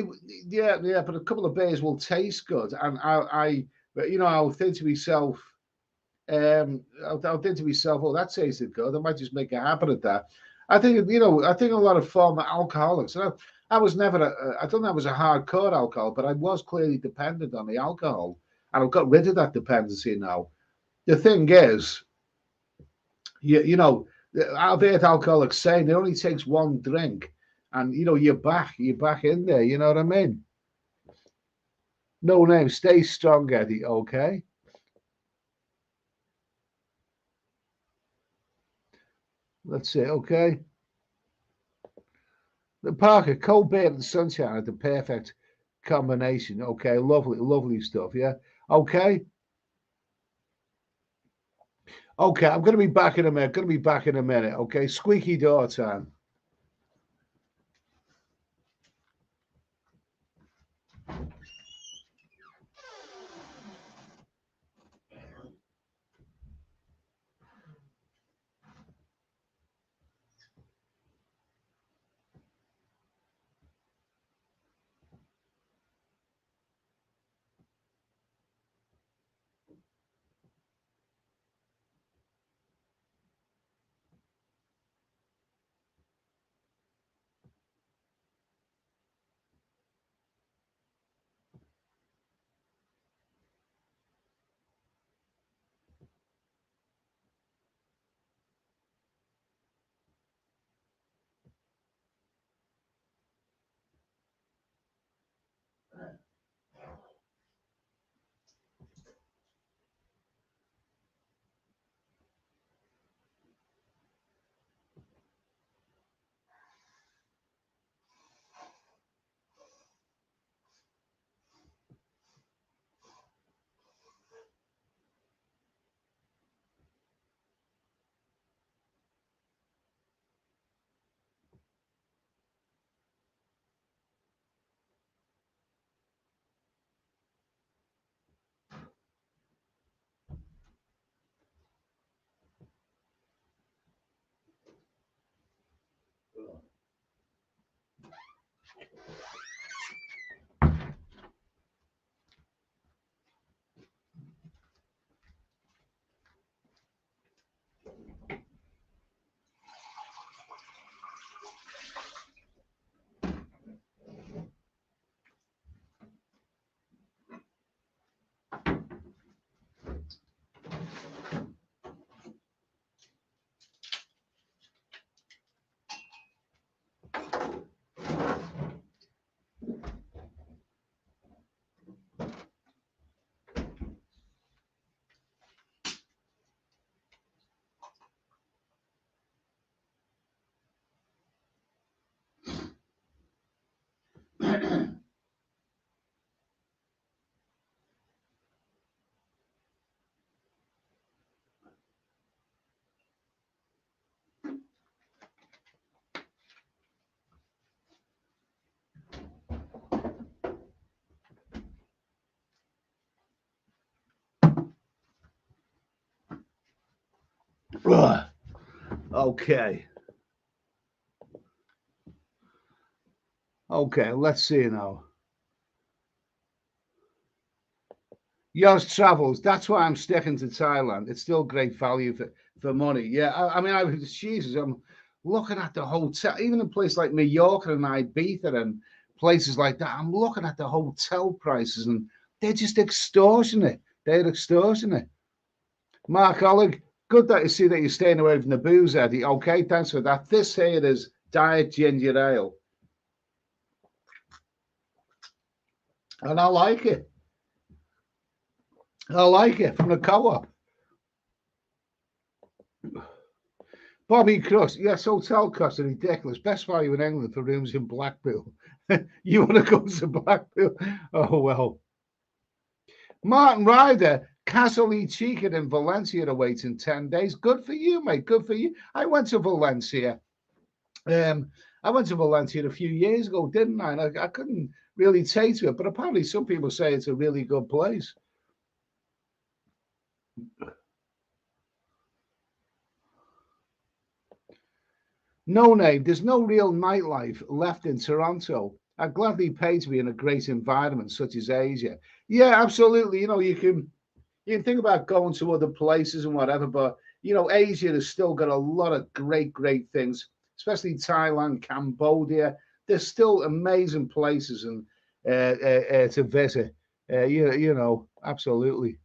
yeah, but a couple of beers will taste good, and I'll think to myself, I'll think to myself, oh, that tasted good. I might just make a habit of that. I think a lot of former alcoholics. I was never, I don't know, I was a hardcore alcoholic, but I was clearly dependent on the alcohol, and I've got rid of that dependency now. The thing is, you know, I've heard alcoholics saying it only takes one drink, and you know you're back in there. You know what I mean? No name, stay strong, Eddie. Okay. Let's see. Okay. The Parker, cold beer and sunshine are the perfect combination. Okay, lovely stuff. Yeah. Okay. Okay, I'm going to be back in a minute. Going to be back in a minute. Okay, squeaky door time. Okay. Okay, let's see now. Yours travels. That's why I'm sticking to Thailand. It's still great value for money. Yeah, I mean, Jesus, I'm looking at the hotel, even in places like Mallorca and Ibiza and places like that. I'm looking at the hotel prices and they're just extortionate. They're extortionate. Mark Oleg, good that you see that you're staying away from the booze, Eddie. Okay, thanks for that. This here is Diet Ginger Ale. And I like it. I like it from the co-op. Bobby Cross, yes, hotel costs are ridiculous. Best value in England for rooms in Blackpool. You want to go to Blackpool? Oh, well. Martin Ryder, Castle y Chicken in Valencia awaits in 10 days. Good for you, mate. Good for you. I went to Valencia. I went to Valencia a few years ago, didn't I? And I couldn't really take to it, but apparently some people say it's a really good place. No name. There's no real nightlife left in Toronto. I'd gladly pay to be in a great environment such as Asia. Yeah, absolutely. You know, you can think about going to other places and whatever, but you know, Asia has still got a lot of great things, especially Thailand, Cambodia. There's still amazing places and to visit. You know, absolutely.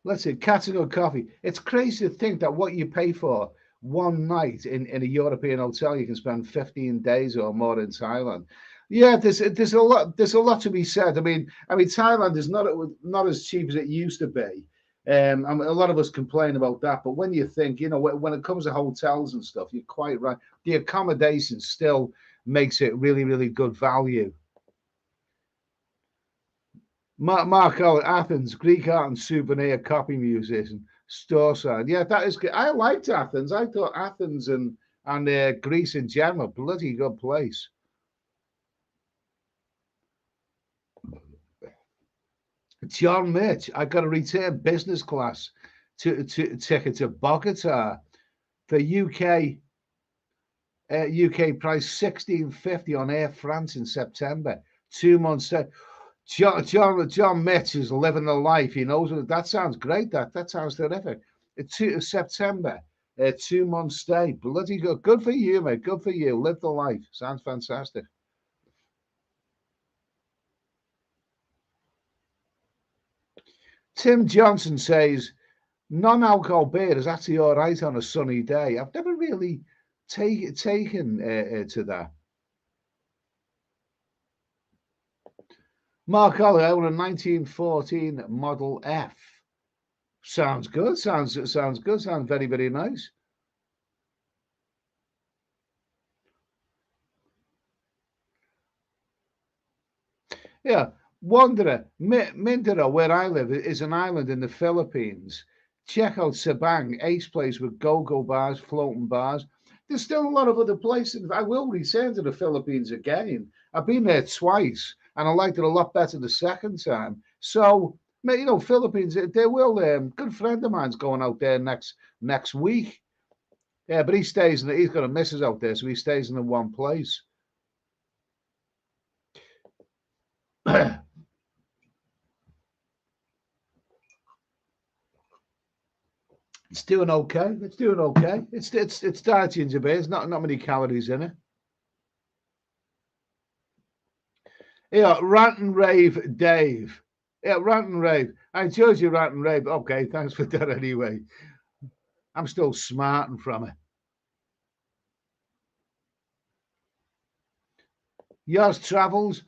Let's see, Catalogue Coffee. It's crazy to think that what you pay for one night in a European hotel, you can spend 15 days or more in Thailand. Yeah, there's a lot to be said. I mean, Thailand is not as cheap as it used to be. I mean, a lot of us complain about that, but when you think, when it comes to hotels and stuff, you're quite right. The accommodation still makes it really, really good value. Mark Allen, Athens, Greek art and souvenir copy musician, store sign. Yeah, that is good. I liked Athens. I thought Athens and Greece in general, bloody good place. John Mitch, I got a return business class ticket to Bogota for UK price 1650 on Air France in September. 2 months. John Mitch is living the life. He knows what that sounds great. That sounds terrific. September, 2 months stay. Bloody good. Good for you, mate. Good for you. Live the life. Sounds fantastic. Tim Johnson says non-alcohol beer is actually all right on a sunny day. I've never really taken to that. Mark Ollie owned a 1914 Model F. Sounds good. Sounds good. Sounds very, very nice. Yeah. Wanderer, Mindoro, where I live, is an island in the Philippines. Check out Sabang, ace place with go-go bars, floating bars. There's still a lot of other places. I will return to the Philippines again. I've been there twice, and I liked it a lot better the second time. So, Philippines. They will. Good friend of mine's going out there next week. Yeah, but he stays in. He's got a missus out there, so he stays in the one place. It's doing okay. It's doing okay. It's diet ginger beer. There's not many calories in it. Yeah, rant and rave, Dave. Yeah, rant and rave. I enjoyed your rant and rave. Okay, thanks for that anyway. I'm still smarting from it. Yours travels.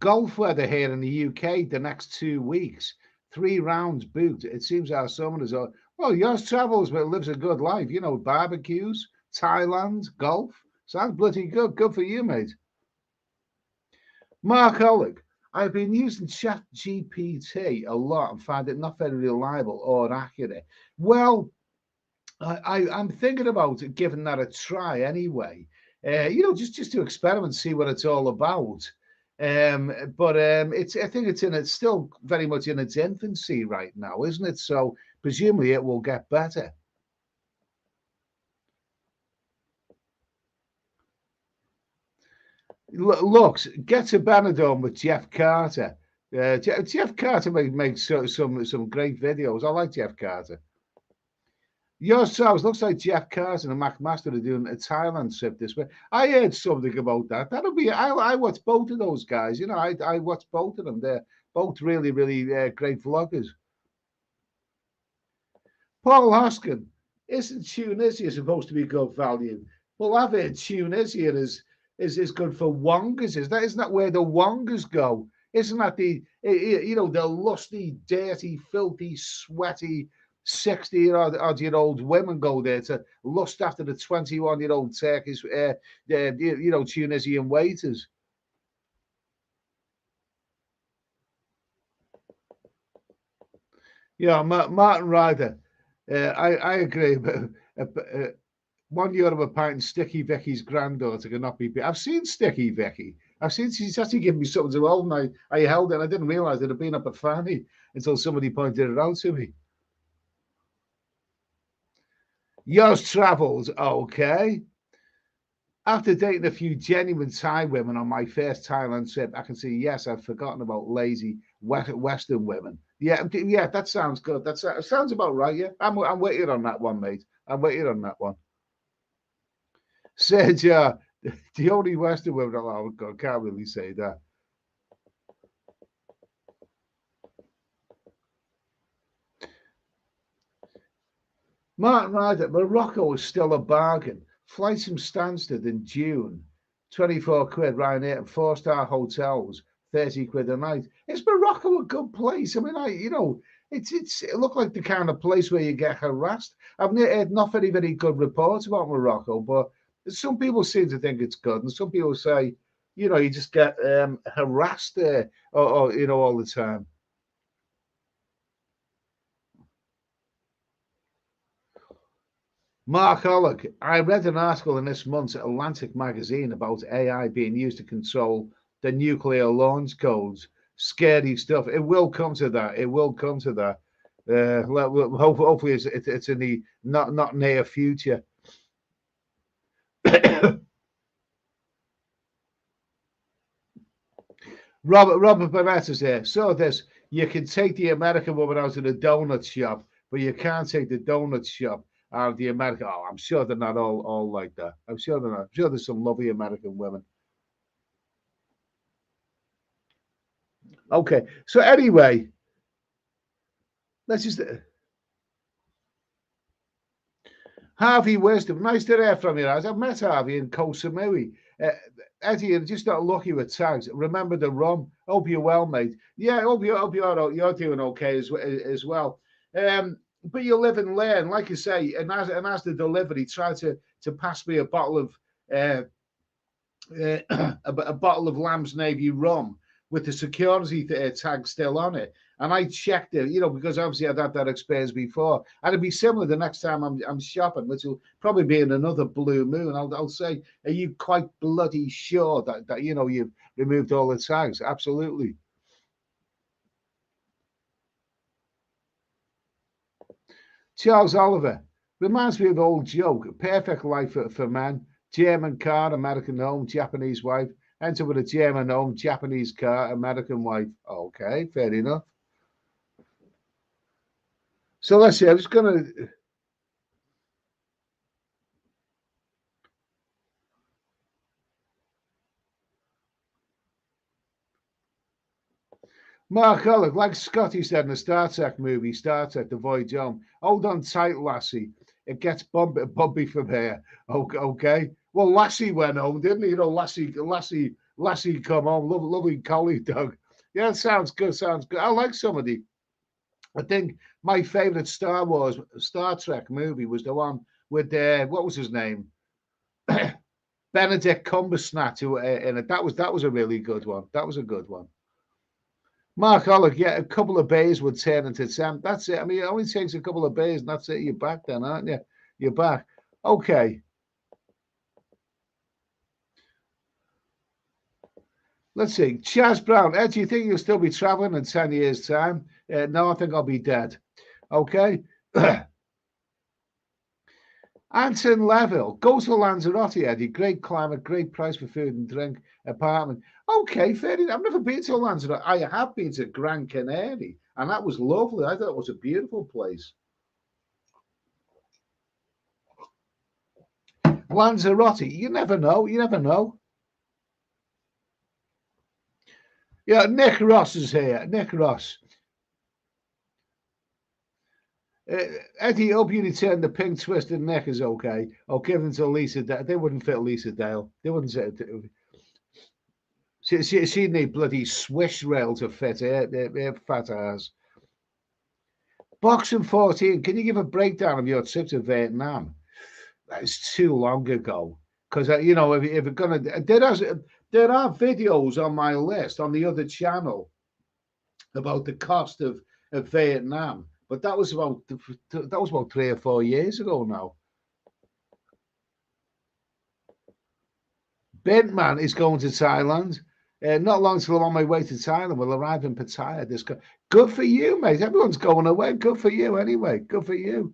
Golf weather here in the UK the next 2 weeks. 3 rounds booked. It seems our summer is all. Well, yours travels, but lives a good life. Barbecues, Thailand, golf. Sounds bloody good. Good for you, mate. Mark Oleg. I've been using Chat GPT a lot and find it not very reliable or accurate. Well, I'm thinking about giving that a try anyway. Just to experiment, see what it's all about. But I think it's still very much in its infancy right now, isn't it? So presumably it will get better. Looks, get to Benidorm with Jeff Carter. Jeff Carter makes some great videos. I like Jeff Carter. Yours sounds looks like Jeff Carter and Mac Master are doing a Thailand trip this way. I heard something about that. That'll be. I watch both of those guys. I watch both of them. They're both really, really great vloggers. Paul Hoskin, isn't Tunisia supposed to be good value? Well, I've heard Tunisia is good for wongas. Isn't that where the wongas go? Isn't that the lusty, dirty, filthy, sweaty 60-odd-year-old women go there to lust after the 21-year-old Turkish, Tunisian waiters? Yeah, Martin Ryder. I agree, but €1 a pint and Sticky Vicky's granddaughter cannot be beat. I've seen Sticky Vicky. I've seen she's actually given me something to hold, and I held it. And I didn't realize it had been up a fanny until somebody pointed it out to me. Yours travels, okay. After dating a few genuine Thai women on my first Thailand trip, I can see, yes, I've forgotten about lazy Western women. Yeah, that sounds good. That sounds about right. Yeah, I'm with you on that one, mate. I'm with you on that one. Sergio, The only Western women allowed, God, can't really say that. Martin Ryder, Morocco is still a bargain. Flights from Stansted in June, 24 quid Ryanair, and four-star hotels, 30 quid a night. Is Morocco a good place? I mean, it looked like the kind of place where you get harassed. I've heard not very, very good reports about Morocco, but some people seem to think it's good, and some people say, you just get harassed there, or all the time. Mark Hollock, I read an article in this month's Atlantic magazine about AI being used to control the nuclear launch codes. Scary stuff. It will come to that. It will come to that. Hopefully, it's in the not near future. Robert Burnett is here. So you can take the American woman out of the donut shop, but you can't take the donut shop out of the American. Oh, I'm sure they're not all like that. I'm sure they're not. I'm sure there's some lovely American women. Okay. So anyway, let's just Harvey Wisdom. Nice to hear from you, guys. I've met Harvey in Koh Samui. Eddie, you're just not lucky with tags. Remember the rum. Hope you're well, mate. Yeah, hope you're doing okay as well. But you live and learn, like you say. And as the delivery, try to pass me a bottle of a bottle of Lamb's Navy rum with the security tag still on it. And I checked it, because obviously I'd had that experience before. And it'd be similar the next time I'm shopping, which will probably be in another blue moon. I'll say, are you quite bloody sure that you've removed all the tags? Absolutely. Charles Oliver reminds me of an old joke. Perfect life for men. German car, American home, Japanese wife. Enter with a German home, Japanese car, American wife. Okay, fair enough. So let's see. I'm just gonna. Mark Hollick, like Scotty said in the Star Trek movie, Star Trek: The Voyage Home. Hold on tight, Lassie. It gets bumpy from here. Okay. Well, Lassie went home, didn't he? Lassie come home. Lovely collie dog. Yeah, sounds good. Sounds good. I like somebody. I think my favorite Star Trek movie was the one with what was his name? Benedict Cumbersnatch in it. That was a really good one. That was a good one. Mark Hollick, yeah, a couple of bays would turn into 10. That's it. I mean, it only takes a couple of bays, and that's it. You're back then, aren't you? You're back. Okay. Let's see. Chaz Brown, Ed, do you think you'll still be traveling in 10 years' time? No, I think I'll be dead. Okay. Anton Leville, go to Lanzarote, Eddie. Great climate, great price for food and drink, apartment. Okay, fair enough. I've never been to Lanzarote. I have been to Gran Canaria, and that was lovely. I thought it was a beautiful place. Lanzarote, you never know. You never know. Yeah, Nick Ross is here. Nick Ross. Eddie, hope you return the pink twisted neck is okay. Or give them to Lisa. They wouldn't fit Lisa Dale. They wouldn't say it. She need bloody swish rail to fit her fat ass. Boxing 14, can you give a breakdown of your trip to Vietnam? It's too long ago. Because, if you're going to, there are videos on my list on the other channel about the cost of Vietnam. But that was about 3 or 4 years ago now. Bentman is going to Thailand. Not long till I'm on my way to Thailand. We'll arrive in Pattaya. Good for you, mate. Everyone's going away. Good for you, anyway. Good for you.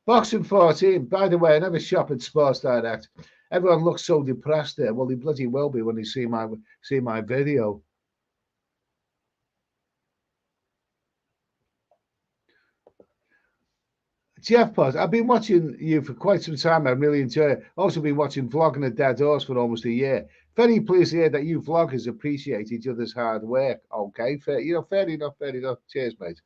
Boxing 14. By the way, I never shop at Sports Direct. Everyone looks so depressed there. Well, they bloody will be when they see my video. Jeff Poz, I've been watching you for quite some time. I really enjoy it. Also been watching Vlogging a Dead Horse for almost a year. Very pleased to hear that you vloggers appreciate each other's hard work. Okay, fair, fair enough, fair enough. Cheers, mate.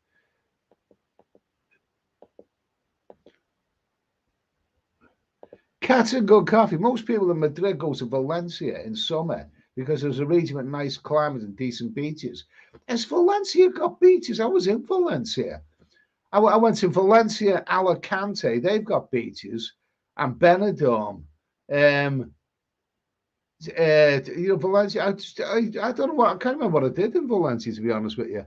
Cats and good coffee. Most people in Madrid go to Valencia in summer because there's a region with nice climate and decent beaches. Has Valencia got beaches? I was in Valencia. I went to Valencia, Alicante. They've got beaches, and Benidorm. Valencia. I don't know what I can't remember what I did in Valencia, to be honest with you.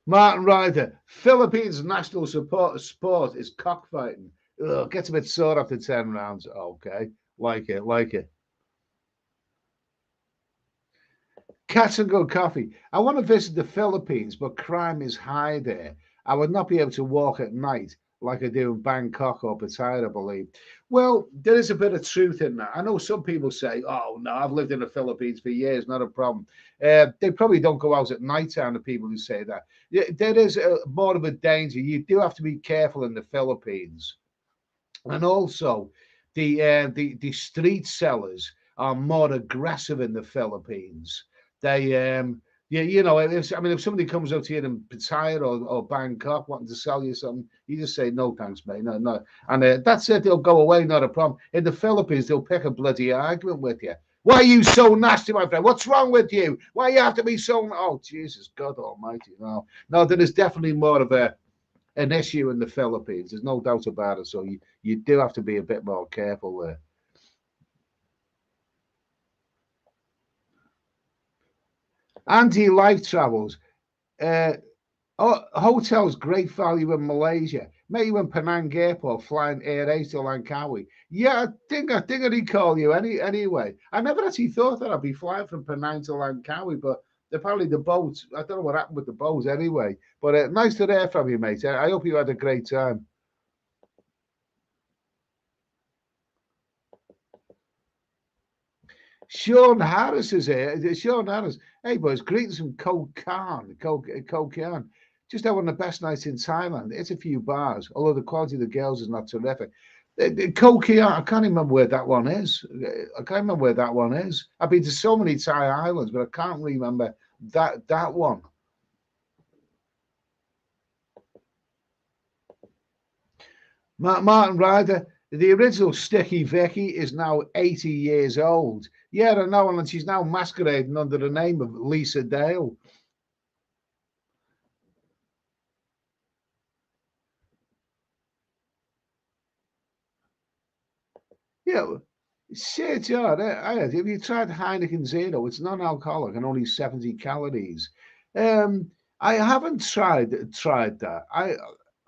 Martin Ryder, Philippines national sport is cockfighting. Ugh, gets a bit sore after 10 rounds. Okay, like it, like it. Cats and good coffee. I want to visit the Philippines, but crime is high there. I would not be able to walk at night like I do in Bangkok or Pattaya, I believe. Well, there is a bit of truth in that. I know some people say, oh, no, I've lived in the Philippines for years, not a problem. They probably don't go out at night time, the people who say that. Yeah, there is more of a danger. You do have to be careful in the Philippines. And also, the street sellers are more aggressive in the Philippines. They if somebody comes up to you in Pattaya or Bangkok wanting to sell you something, you just say no thanks, mate, no, no, and that's it. They'll go away, not a problem. In the Philippines, they'll pick a bloody argument with you. Why are you so nasty, my friend? What's wrong with you? Why you have to be so? Oh, Jesus, God Almighty! No, no, there is definitely more of an issue in the Philippines. There's no doubt about it. So you do have to be a bit more careful there. Anti-life travels. Uh, hotels, great value in Malaysia. Met you in Penang Airport flying Air Asia to Langkawi. Yeah, I think I recall you anyway. I never actually thought that I'd be flying from Penang to Langkawi, but apparently the boat, I don't know what happened with the boat anyway. But nice to hear from you, mate. I hope you had a great time. Sean Harris is here. Sean Harris. Hey, boys, greetings from Koh Khan. Koh Khan. Just had one of the best nights in Thailand. It's a few bars, although the quality of the girls is not terrific. Koh Khan, I can't remember where that one is. I can't remember where that one is. I've been to so many Thai islands, but I can't remember that one. Martin Ryder, the original Sticky Vicky is now 80 years old. Yeah, I know, and she's now masquerading under the name of Lisa Dale. Yeah, shit, yeah. Have you tried Heineken Zero? It's non-alcoholic and only 70 calories. I haven't tried that.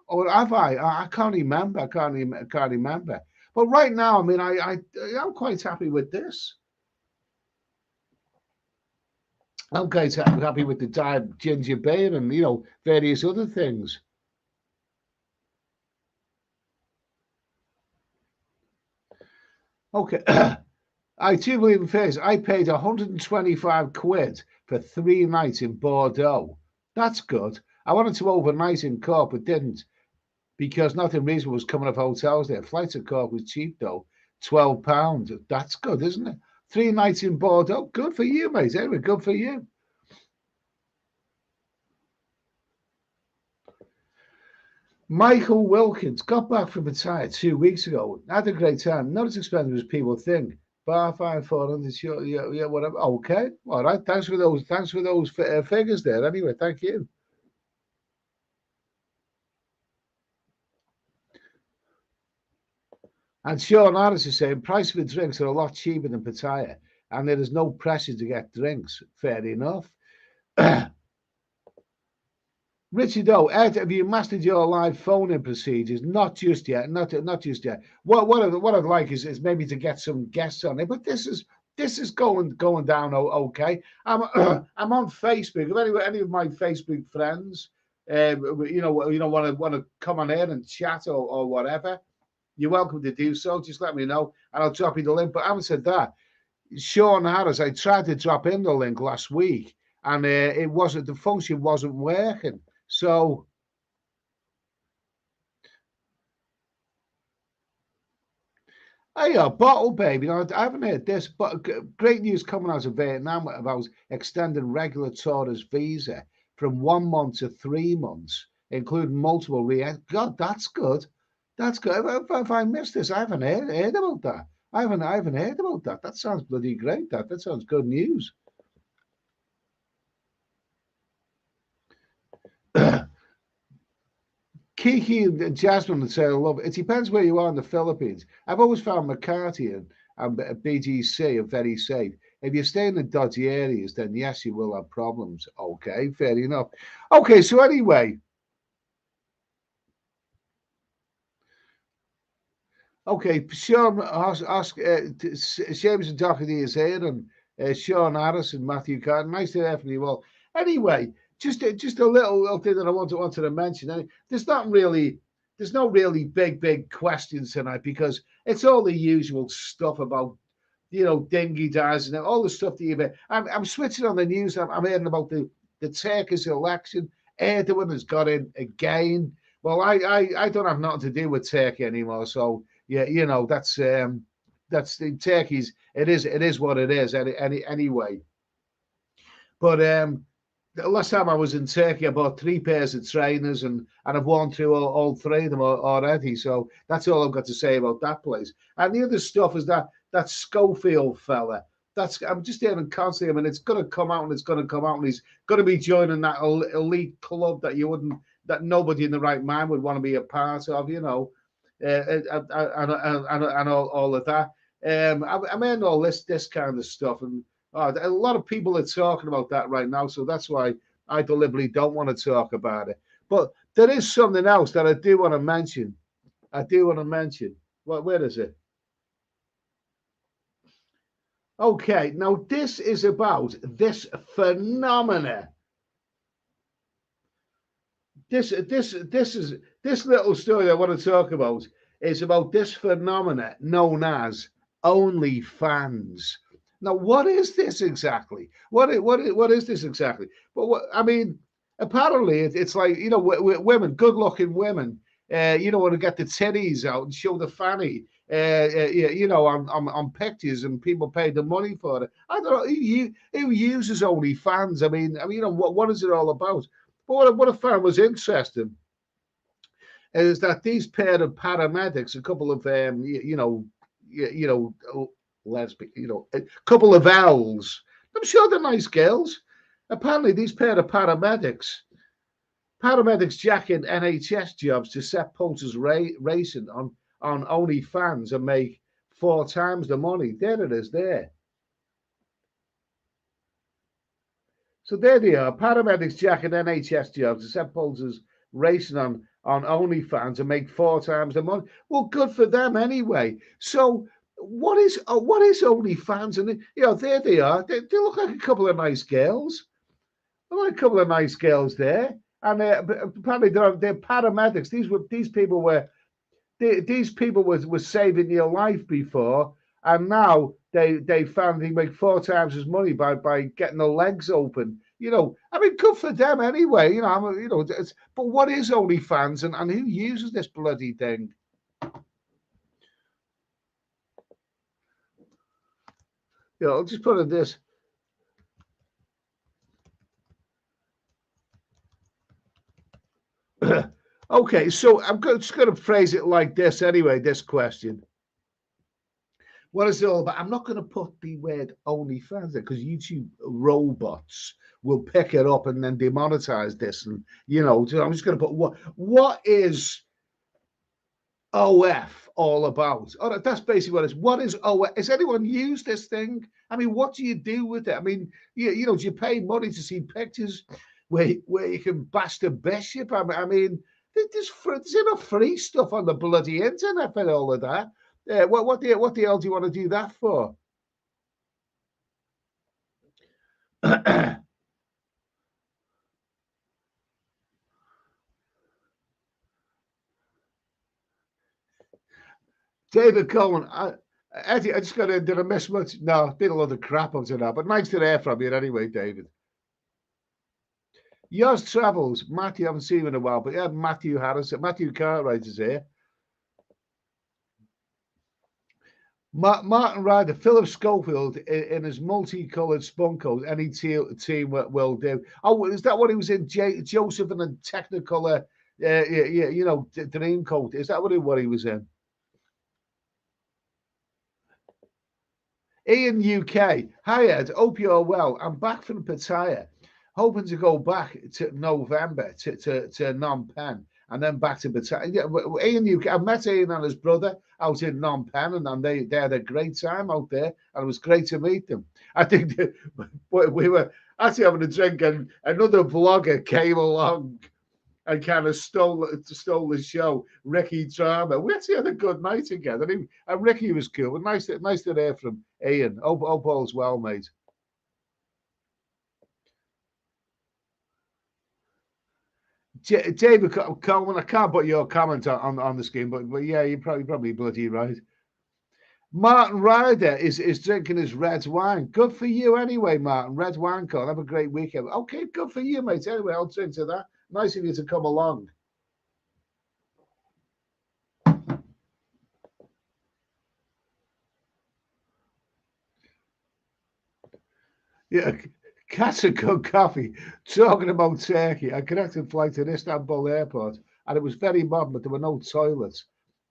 Or have I? I can't remember. I can't remember. But right now, I mean, I'm quite happy with this. I'm quite happy with the diet ginger beer and various other things. Okay, I do believe in face. I paid 125 quid for 3 nights in Bordeaux. That's good. I wanted to overnight in Cork, but didn't because nothing reasonable was coming up hotels there. Flights to Cork was cheap though, £12. That's good, isn't it? 3 nights in Bordeaux. Good for you, mate. Anyway, good for you. Michael Wilkins got back from Pattaya 2 weeks ago. Had a great time. Not as expensive as people think. Bar fine 400. Sure, yeah, yeah, whatever. Okay, all right. Thanks for those. Thanks for those figures there. Anyway, thank you. And Sean Harris is saying price for drinks are a lot cheaper than Pattaya, and there is no pressure to get drinks. Fair enough. Richard O, Ed, have you mastered your live phone-in procedures? Not just yet, not just yet. What I'd like is maybe to get some guests on it, but this is going down okay. I'm I'm on Facebook. If any of my Facebook friends, want to come on here and chat or whatever, you're welcome to do so. Just let me know, and I'll drop you the link. But having said that, Sean Harris, I tried to drop in the link last week, and the function wasn't working. So, hey, bottle baby. I haven't heard this, but great news coming out of Vietnam about extending regular tourist visa from 1 month to 3 months, including multiple God, that's good. That's good. If I missed this, I haven't heard about that. I haven't heard about that. That sounds bloody great. That sounds good news. Kiki and Jasmine would say, I love it. It depends where you are in the Philippines. I've always found McCarthy and BGC are very safe. If you stay in the dodgy areas, then yes, you will have problems. Okay, fair enough. Okay, so anyway, okay, Sean ask James and Doherty is here, and Sean Harris and Matthew Carter. Nice to hear from you all. Anyway, just a little thing that I wanted to mention. There's not really big questions tonight because it's all the usual stuff about dinghy dives and all the stuff that you've been. I'm switching on the news. I'm hearing about the Turkish election. Erdogan has got in again. Well, I don't have nothing to do with Turkey anymore, so yeah, that's the Turkey's. It is what it is. Anyway, but the last time I was in Turkey, I bought 3 pairs of trainers and I've worn through all three of them already. So that's all I've got to say about that place. And the other stuff is that Schofield fella. I'm just hearing constantly. I mean, it's going to come out and it's going to come out and he's going to be joining that elite club that nobody in the right mind would want to be a part of. And all of that. I'm in all this kind of stuff, and a lot of people are talking about that right now. So that's why I deliberately don't want to talk about it. But there is something else that I do want to mention. Where is it? Okay, now this is about this phenomena. This little story I want to talk about is about this phenomena known as OnlyFans. Now, what is this exactly? What is this exactly? But I mean, apparently it's like women, good-looking women, want to get the titties out and show the fanny, on pictures, and people pay the money for it. I don't know who uses OnlyFans. What is it all about? But what I found was interesting is that these pair of paramedics, a couple of lesbian, a couple of L's. I'm sure they're nice girls. Apparently, these pair of paramedics jacking NHS jobs to set posters racing on OnlyFans and make 4 times the money. There it is. There. So there they are. Paramedics jacking NHS jobs to set posters racing on OnlyFans and make 4 times the money. Well, good for them anyway. So what is OnlyFans? And there they are. They look like a couple of nice girls. They look like a couple of nice girls there. And apparently they're paramedics. These people were saving your life before, and now they found they make 4 times as money by getting the legs open. Good for them anyway. But what is OnlyFans and who uses this bloody thing? I'll just put it this. Okay, so I'm just going to phrase it like this anyway, this question. What is it all about? I'm not going to put the word OnlyFans there because YouTube robots will pick it up and then demonetize this. And, so I'm just going to put what is OF all about? Oh, that's basically what it is. What is OF? Has anyone used this thing? What do you do with it? Do you pay money to see pictures where you can bash the bishop? There's enough free stuff on the bloody internet for all of that. What the hell do you want to do that for? David Cohen, Eddie, I just got in. Did I miss much? No, did a lot of crap up to now, but nice to hear from you anyway, David. Yours travels. Matthew, I haven't seen him in a while, but yeah, Matthew Harris, Matthew Cartwright is here. Martin Ryder, Philip Schofield in his multicolored spunk coat, any team will do. Oh, is that what he was in? Joseph in a Technicolor, dream coat. Is that what he was in? Ian UK. Hi Ed, hope you're well. I'm back from Pattaya, hoping to go back to November to Phnom Penh and then back to Pattaya. Yeah, Ian UK. I met Ian and his brother out in Phnom Penh, and they had a great time out there, and it was great to meet them. I think we were actually having a drink, and another vlogger came along and kind of stole the show. Ricky Drama. We actually had a good night together. And Ricky was cool. But nice to hear from Ian. Hope all's well, mate. David Coleman, I can't put your comment on the screen, but yeah, you're probably bloody right. Martin Ryder is drinking his red wine. Good for you anyway, Martin. Red wine, Con. Have a great weekend. Okay, good for you, mate. Anyway, I'll drink to that. Nice of you to come along. Yeah, Cats and Good Coffee. Talking about Turkey, I connected flight to Istanbul airport, and it was very modern, but there were no toilets.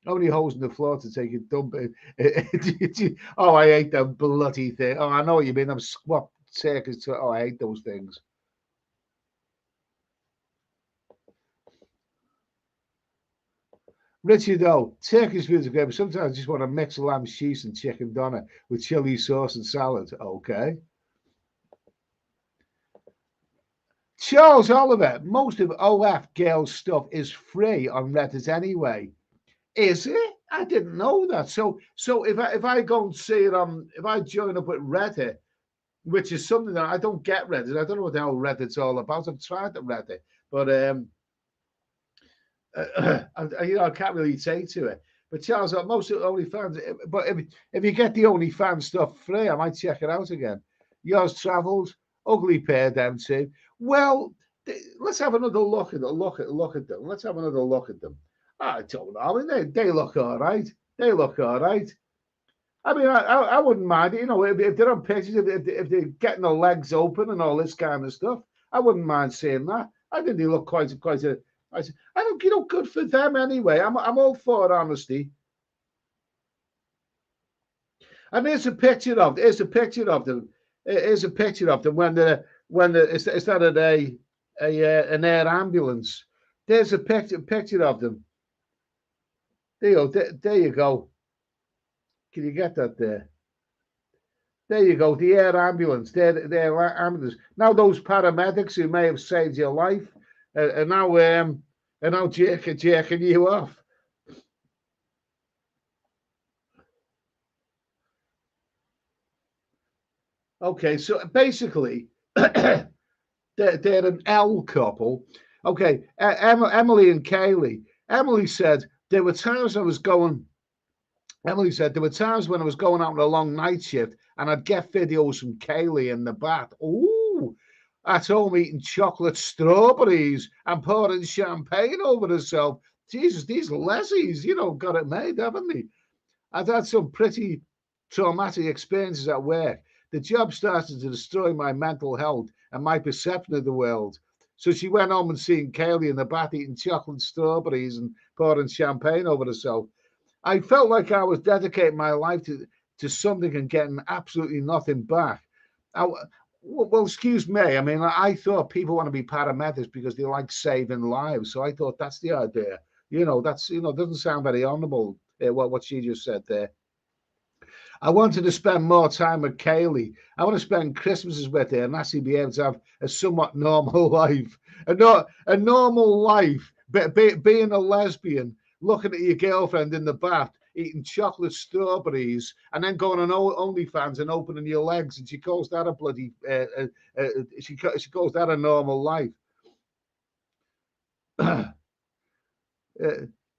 Only holes in the floor to take a dump in. Oh, I hate that bloody thing. Oh, I know what you mean. I'm squat Turkish. Oh, I hate those things. Richard O, Turkish food's great, but sometimes I just want to mix lamb sheath and chicken doner with chili sauce and salad. Okay. Charles Oliver, most of OF Girls stuff is free on Reddit anyway. Is it? I didn't know that. So if I go and see it on, if I join up with Reddit, which is something that I don't get Reddit, I don't know what the hell Reddit's all about. I've tried the Reddit, but I can't really take to it. But Charles, most of the OnlyFans, but if you get the OnlyFans stuff free, I might check it out again. Yours travels, ugly pair, them too. Well, let's have another look at them. Let's have another look at them. I don't know. I mean, they look all right. They look all right. I mean, I wouldn't mind it. You know, if they're on pictures, if they're getting their legs open and all this kind of stuff, I wouldn't mind seeing that. I think they look quite a. I don't, good for them anyway. I'm all for honesty. And here's a picture of them. Here's a picture of them when it's not an air ambulance. There's a picture of them. There you go. There you go. Can you get that there? There you go. The air ambulance. They're ambulance. Now those paramedics who may have saved your life are now jerking you off. Okay, so basically, they're an L couple. Okay, Emily and Kaylee. Emily said there were times I was going. Emily said there were times when I was going out on a long night shift and I'd get videos from Kaylee in the bath. Ooh, at home eating chocolate strawberries and pouring champagne over herself. Jesus, these lessies, got it made, haven't they? I've had some pretty traumatic experiences at work. The job started to destroy my mental health and my perception of the world. So she went home and seen Kaylee in the bath eating chocolate strawberries and pouring champagne over herself. I felt like I was dedicating my life to something and getting absolutely nothing back. Well, excuse me. I mean, I thought people want to be paramedics because they like saving lives. So I thought that's the idea. That's doesn't sound very honourable. What she just said there. I wanted to spend more time with Kaylee. I want to spend Christmases with her and actually be able to have a somewhat normal life. A normal life, but being a lesbian, looking at your girlfriend in the bath, eating chocolate strawberries, and then going on OnlyFans and opening your legs, and she calls that a bloody, she calls that a normal life.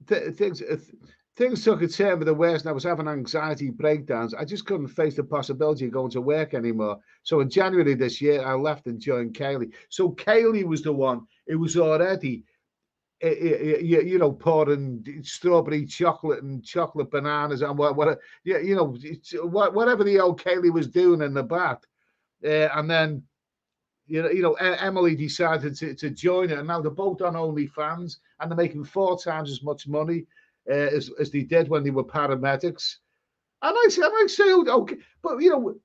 Things Things took a turn for the worse, and I was having anxiety breakdowns. I just couldn't face the possibility of going to work anymore. So in January this year, I left and joined Kaylee. So Kaylee was the one who was already, pouring strawberry chocolate and chocolate bananas and whatever the old Kaylee was doing in the bath. And then, Emily decided to join it, and now they're both on OnlyFans, and they're making 4 times as much money as they did when they were paramedics. And I say, okay, but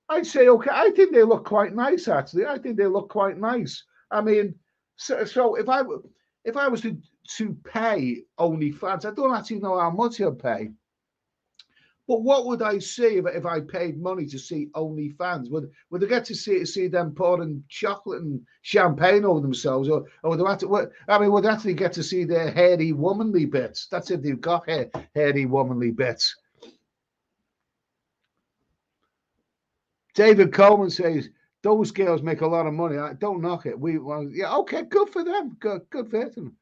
I'd say, okay, I think they look quite nice, actually. I think they look quite nice. I mean, so if I was to pay OnlyFans, I don't actually know how much I'd pay. But what would I see if I paid money to see OnlyFans? Would I get to see them pouring chocolate and champagne over themselves, or would they would they actually get to see their hairy womanly bits? That's if they've got hairy womanly bits. David Coleman says those girls make a lot of money. I don't knock it. Yeah, okay, good for them. Good for them.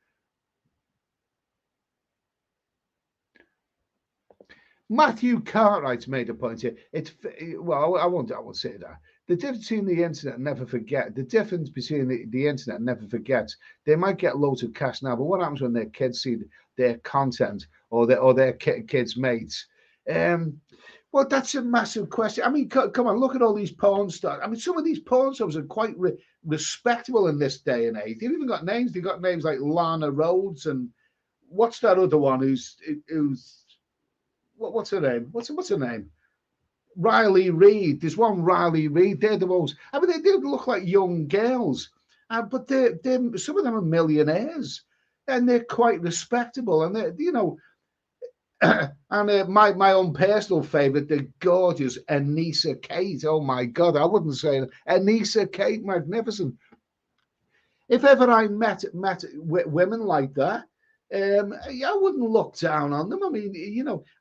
Matthew Cartwright's made a point here. I won't say that. The difference between the internet and never forget. The difference between the internet and never forgets. They might get loads of cash now, but what happens when their kids see their content or their kids' mates? Well, that's a massive question. I mean, come on, look at all these porn stars. I mean, some of these porn stars are quite respectable in this day and age. They've even got names. They've got names like Lana Rhodes and what's that other one who's what's her name? What's her name? Riley Reid. There's one Riley Reid. They're the most. I mean, they do look like young girls, but they're some of them are millionaires, and they're quite respectable. And they're and my own personal favorite, the gorgeous Anissa Kate. Oh my God, I wouldn't say that. Anissa Kate, magnificent. If ever I met women like that, I wouldn't look down on them. I mean,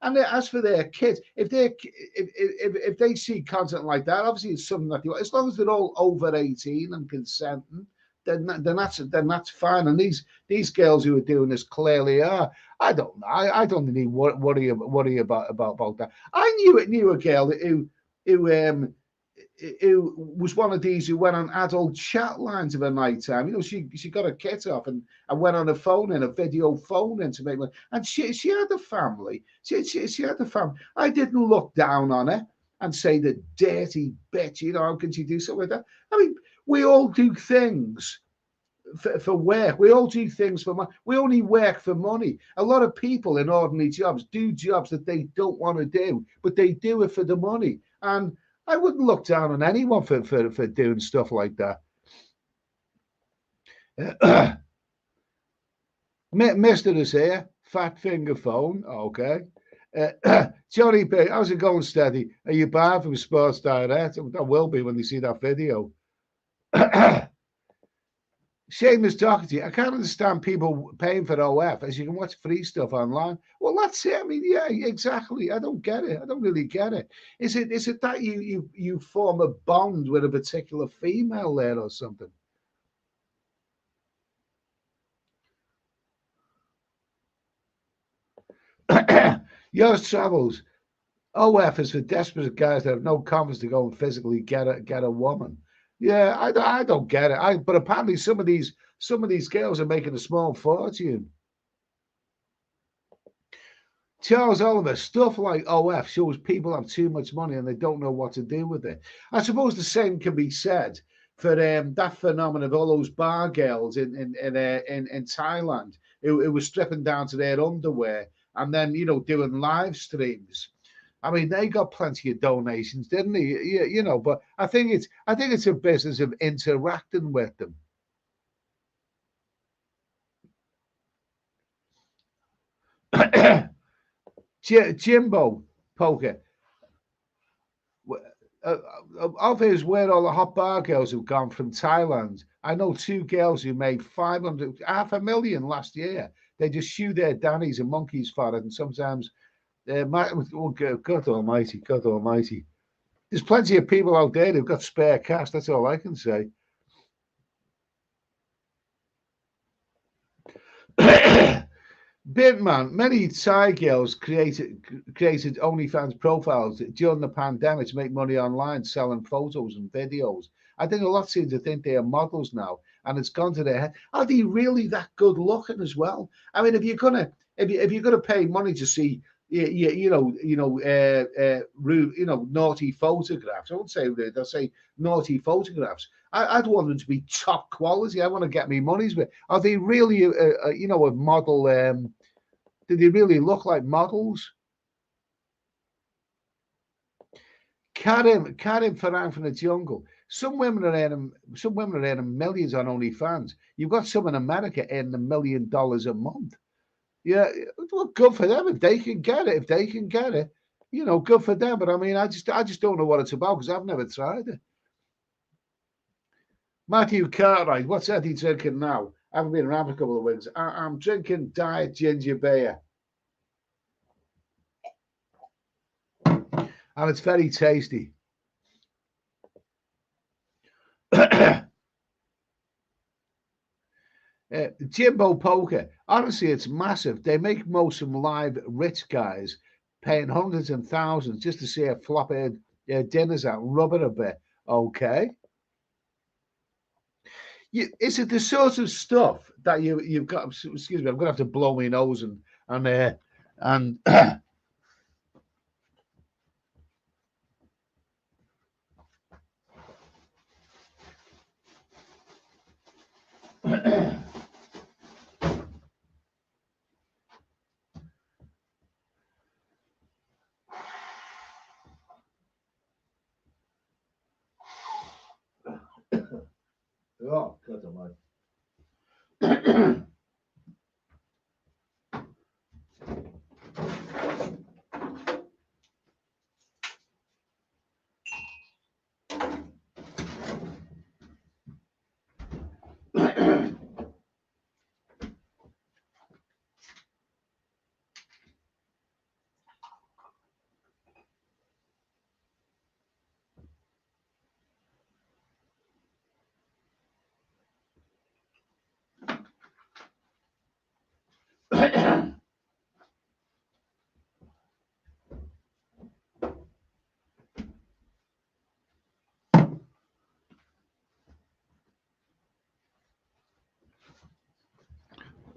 and as for their kids, if they see content like that, obviously it's something that as long as they're all over 18 and consenting, then that's fine. And these girls who are doing this clearly are. I don't know. I don't really worry about that. I knew a girl who was one of these who went on adult chat lines of a night time. She got her kit off and went on a video phone in to make money. And she had a family. She had a family. I didn't look down on her and say the dirty bitch. How can she do something like that? I mean, we all do things for work. We all do things for money. We only work for money. A lot of people in ordinary jobs do jobs that they don't want to do, but they do it for the money. And I wouldn't look down on anyone for doing stuff like that. Mister is here. Fat finger phone. Okay. Johnny B, how's it going, Steady? Are you banned from Sports Direct? I will be when they see that video. Seamus Doherty, I can't understand people paying for OF as you can watch free stuff online. Well, that's it. I mean, yeah, exactly. I don't get it. I don't really get it. Is it that you form a bond with a particular female there or something? Yours travels. OF is for desperate guys that have no confidence to go and physically get a woman. Yeah, I don't get it. But apparently some of these girls are making a small fortune. Charles Oliver, stuff like OF shows people have too much money and they don't know what to do with it. I suppose the same can be said for that phenomenon of all those bar girls in Thailand who were stripping down to their underwear and then doing live streams. I mean, they got plenty of donations, didn't they? But I think it's a business of interacting with them. Jimbo Poker. Obvious where all the hot bar girls have gone from Thailand. I know 2 girls who made $500,000 last year. They just shoe their dannies and monkeys for it, and sometimes. God almighty. There's plenty of people out there who've got spare cash. That's all I can say. Bitman, many Thai girls created OnlyFans profiles during the pandemic to make money online, selling photos and videos. I think a lot seem to think they are models now, and it's gone to their head. Are they really that good looking as well? I mean, if you're gonna pay money to see naughty photographs. I wouldn't say rude. I'll say naughty photographs. I'd want them to be top quality. I want to get me money's worth. Are they really, a model? Do they really look like models? Karim Farang from the jungle. Some women are earning millions on OnlyFans. You've got some in America earning $1 million a month. Yeah, well, good for them if they can get it. If they can get it, good for them. But I mean, I just don't know what it's about because I've never tried it. Matthew Cartwright, what's Eddie drinking now? I haven't been around for a couple of weeks. I'm drinking diet ginger beer, and it's very tasty. Jimbo Poker, honestly, it's massive. They make most of them live rich guys paying hundreds and thousands just to see a flop dinners out, rub it a bit. Okay. Is it the sort of stuff that you've got? Excuse me, I'm gonna have to blow my nose and oh God almighty.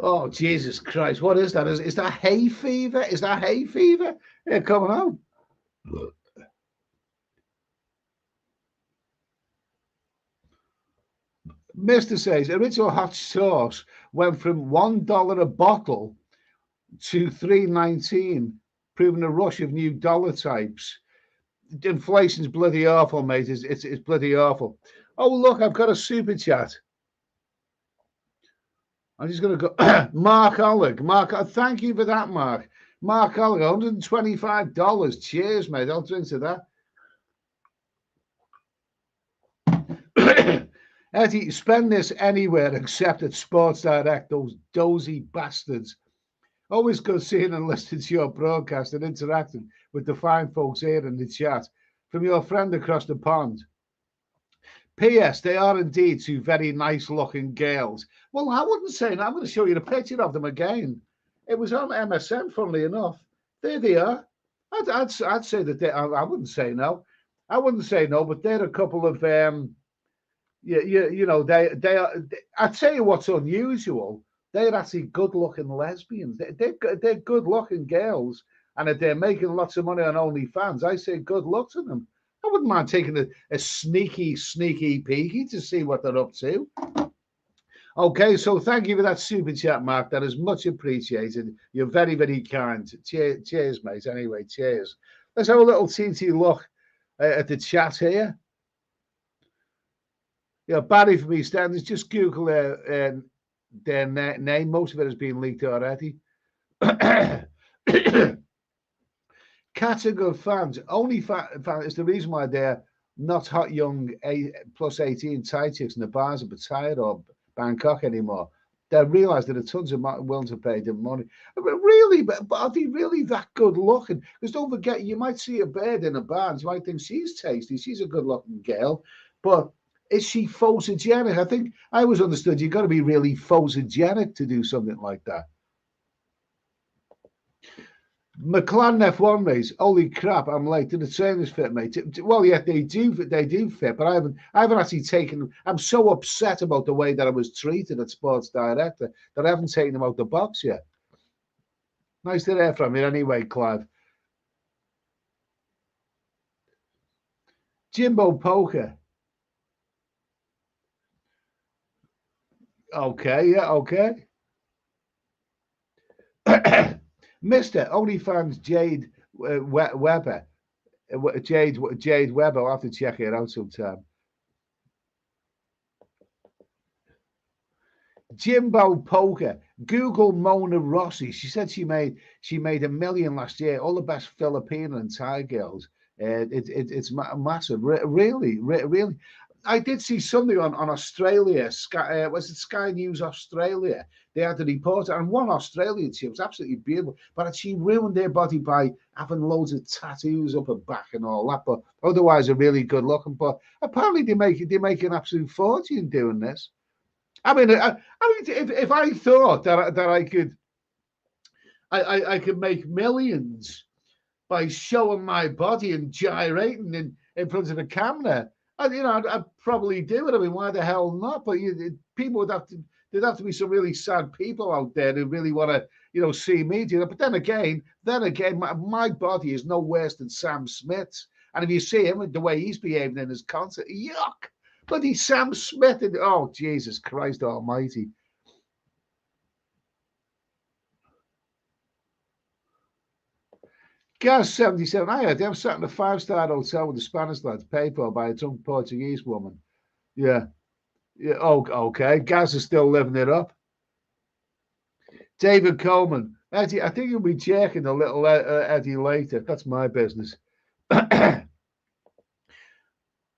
Oh, Jesus Christ. What is that? Is that hay fever? Is that hay fever? Yeah, coming on. Mr. says original hot sauce went from $1 a bottle to $3.19, proving a rush of new dollar types. Inflation's bloody awful, mate. It's bloody awful. Oh, look, I've got a super chat. I'm just going to go. Mark Oleg. Thank you for that, Mark. Mark Oleg, $125. Cheers, mate. I'll drink to that. Eddie, spend this anywhere except at Sports Direct, those dozy bastards. Always good seeing and listening to your broadcast and interacting with the fine folks here in the chat. From your friend across the pond. P.S. They are indeed two very nice looking girls. Well, I wouldn't say no. I'm going to show you the picture of them again. It was on MSN, funnily enough. There they are. I'd say that I wouldn't say no. I wouldn't say no, but they're a couple of they are. I'd tell you what's unusual. They're actually good looking lesbians. They're good looking girls, and if they're making lots of money on OnlyFans, I say good luck to them. I wouldn't mind taking a sneaky peeky to see what they're up to. Okay, so thank you for that super chat, Mark. That is much appreciated. You're very, very kind. Cheers, mate. Anyway, cheers. Let's have a little TT look at the chat here. Yeah, Barry from EastEnders. Just Google their name. Most of it has been leaked already. Cats are good fans. Only fan is the reason why they're not hot young plus 18 Thai chicks in the bars of Pattaya or Bangkok anymore. They realise that a tons of willing to pay them money. But really, but are they really that good looking? Because don't forget, you might see a bird in a bar and you might think she's tasty. She's a good looking girl. But is she photogenic? I think I always understood you've got to be really photogenic to do something like that. McLaren F1 race. Holy crap! I'm late. Did the trainers fit, mate? Well, yeah, they do. They do fit, but I haven't actually taken. I'm so upset about the way that I was treated at Sports Director that I haven't taken them out the box yet. Nice to hear from you, anyway, Clive. Jimbo Poker. Okay, yeah, okay. Mr. OnlyFans Jade Weber. Jade Weber. I'll have to check it out sometime. Jimbo Poker. Google Mona Rossi. She said she made $1 million last year. All the best Filipino and Thai girls. It's massive. Really. I did see something on Australia. Sky, was it Sky News Australia? They had a reporter, and one Australian chick was absolutely beautiful, but she ruined their body by having loads of tattoos up her back and all that. But otherwise, a really good looking. But apparently, they make an absolute fortune doing this. I mean, if I thought that I could make millions by showing my body and gyrating in front of a camera, I'd probably do it. I mean, why the hell not? But people would have to. There'd have to be some really sad people out there who really want to, see me do that. But then again, my body is no worse than Sam Smith's. And if you see him the way he's behaving in his concert, yuck! Bloody Sam Smith! Oh, Jesus Christ Almighty! Gas 77. I heard them sat in a 5-star hotel with the Spanish lads, paid for by a drunk Portuguese woman. Yeah. Yeah. Oh, okay. Gaz is still living it up. David Coleman. Eddie, I think you'll be checking a little Eddie later. That's my business. Ben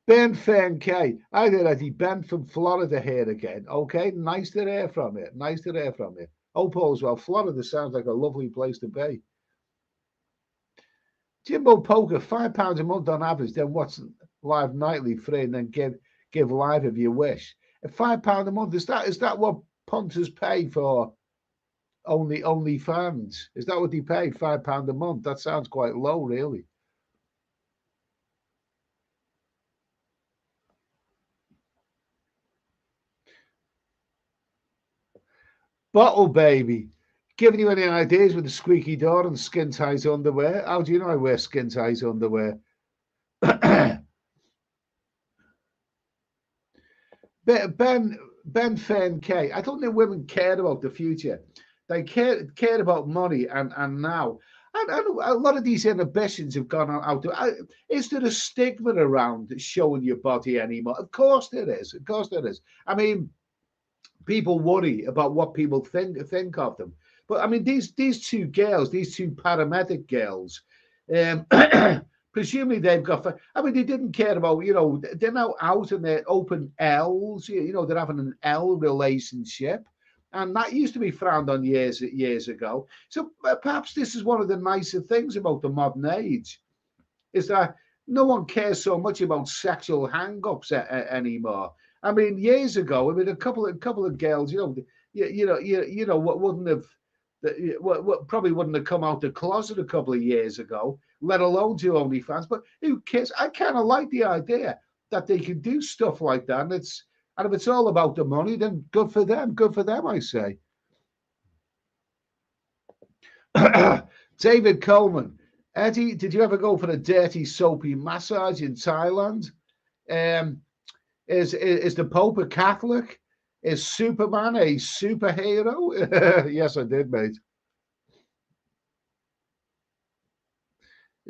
Fern K. I did Eddie. Ben from Florida here again. Okay. Nice to hear from you. Nice to hear from you. Hope all's well. Florida sounds like a lovely place to be. Jimbo Poker, £5 a month on average, then watch live nightly free and then give live if you wish. At £5 a month, is that what punters pay for OnlyFans? Is that what they pay? £5 a month? That sounds quite low, really. Bottle baby. Giving you any ideas with the squeaky door and skin tight underwear? How do you know I wear skin tight underwear? Ben Fern K. I don't think women cared about the future. They cared about money and now. And a lot of these inhibitions have gone out. Is there a stigma around showing your body anymore? Of course there is. Of course there is. I mean, people worry about what people think of them. But I mean, these two girls, these two paramedic girls, um, presumably they've got. I mean, they didn't care about. They're now out and they're open L's. They're having an L relationship, and that used to be frowned on years ago. So perhaps this is one of the nicer things about the modern age, is that no one cares so much about sexual hang-ups anymore. I mean, years ago, I mean, a couple of girls, what wouldn't have, what probably wouldn't have come out the closet a couple of years ago, let alone do OnlyFans. But who cares? I kind of like the idea that they can do stuff like that, and if it's all about the money, then good for them. Good for them, I say. David Coleman. Eddie, did you ever go for a dirty, soapy massage in Thailand? Um, is the Pope a Catholic? Is Superman a superhero? Yes, I did, mate.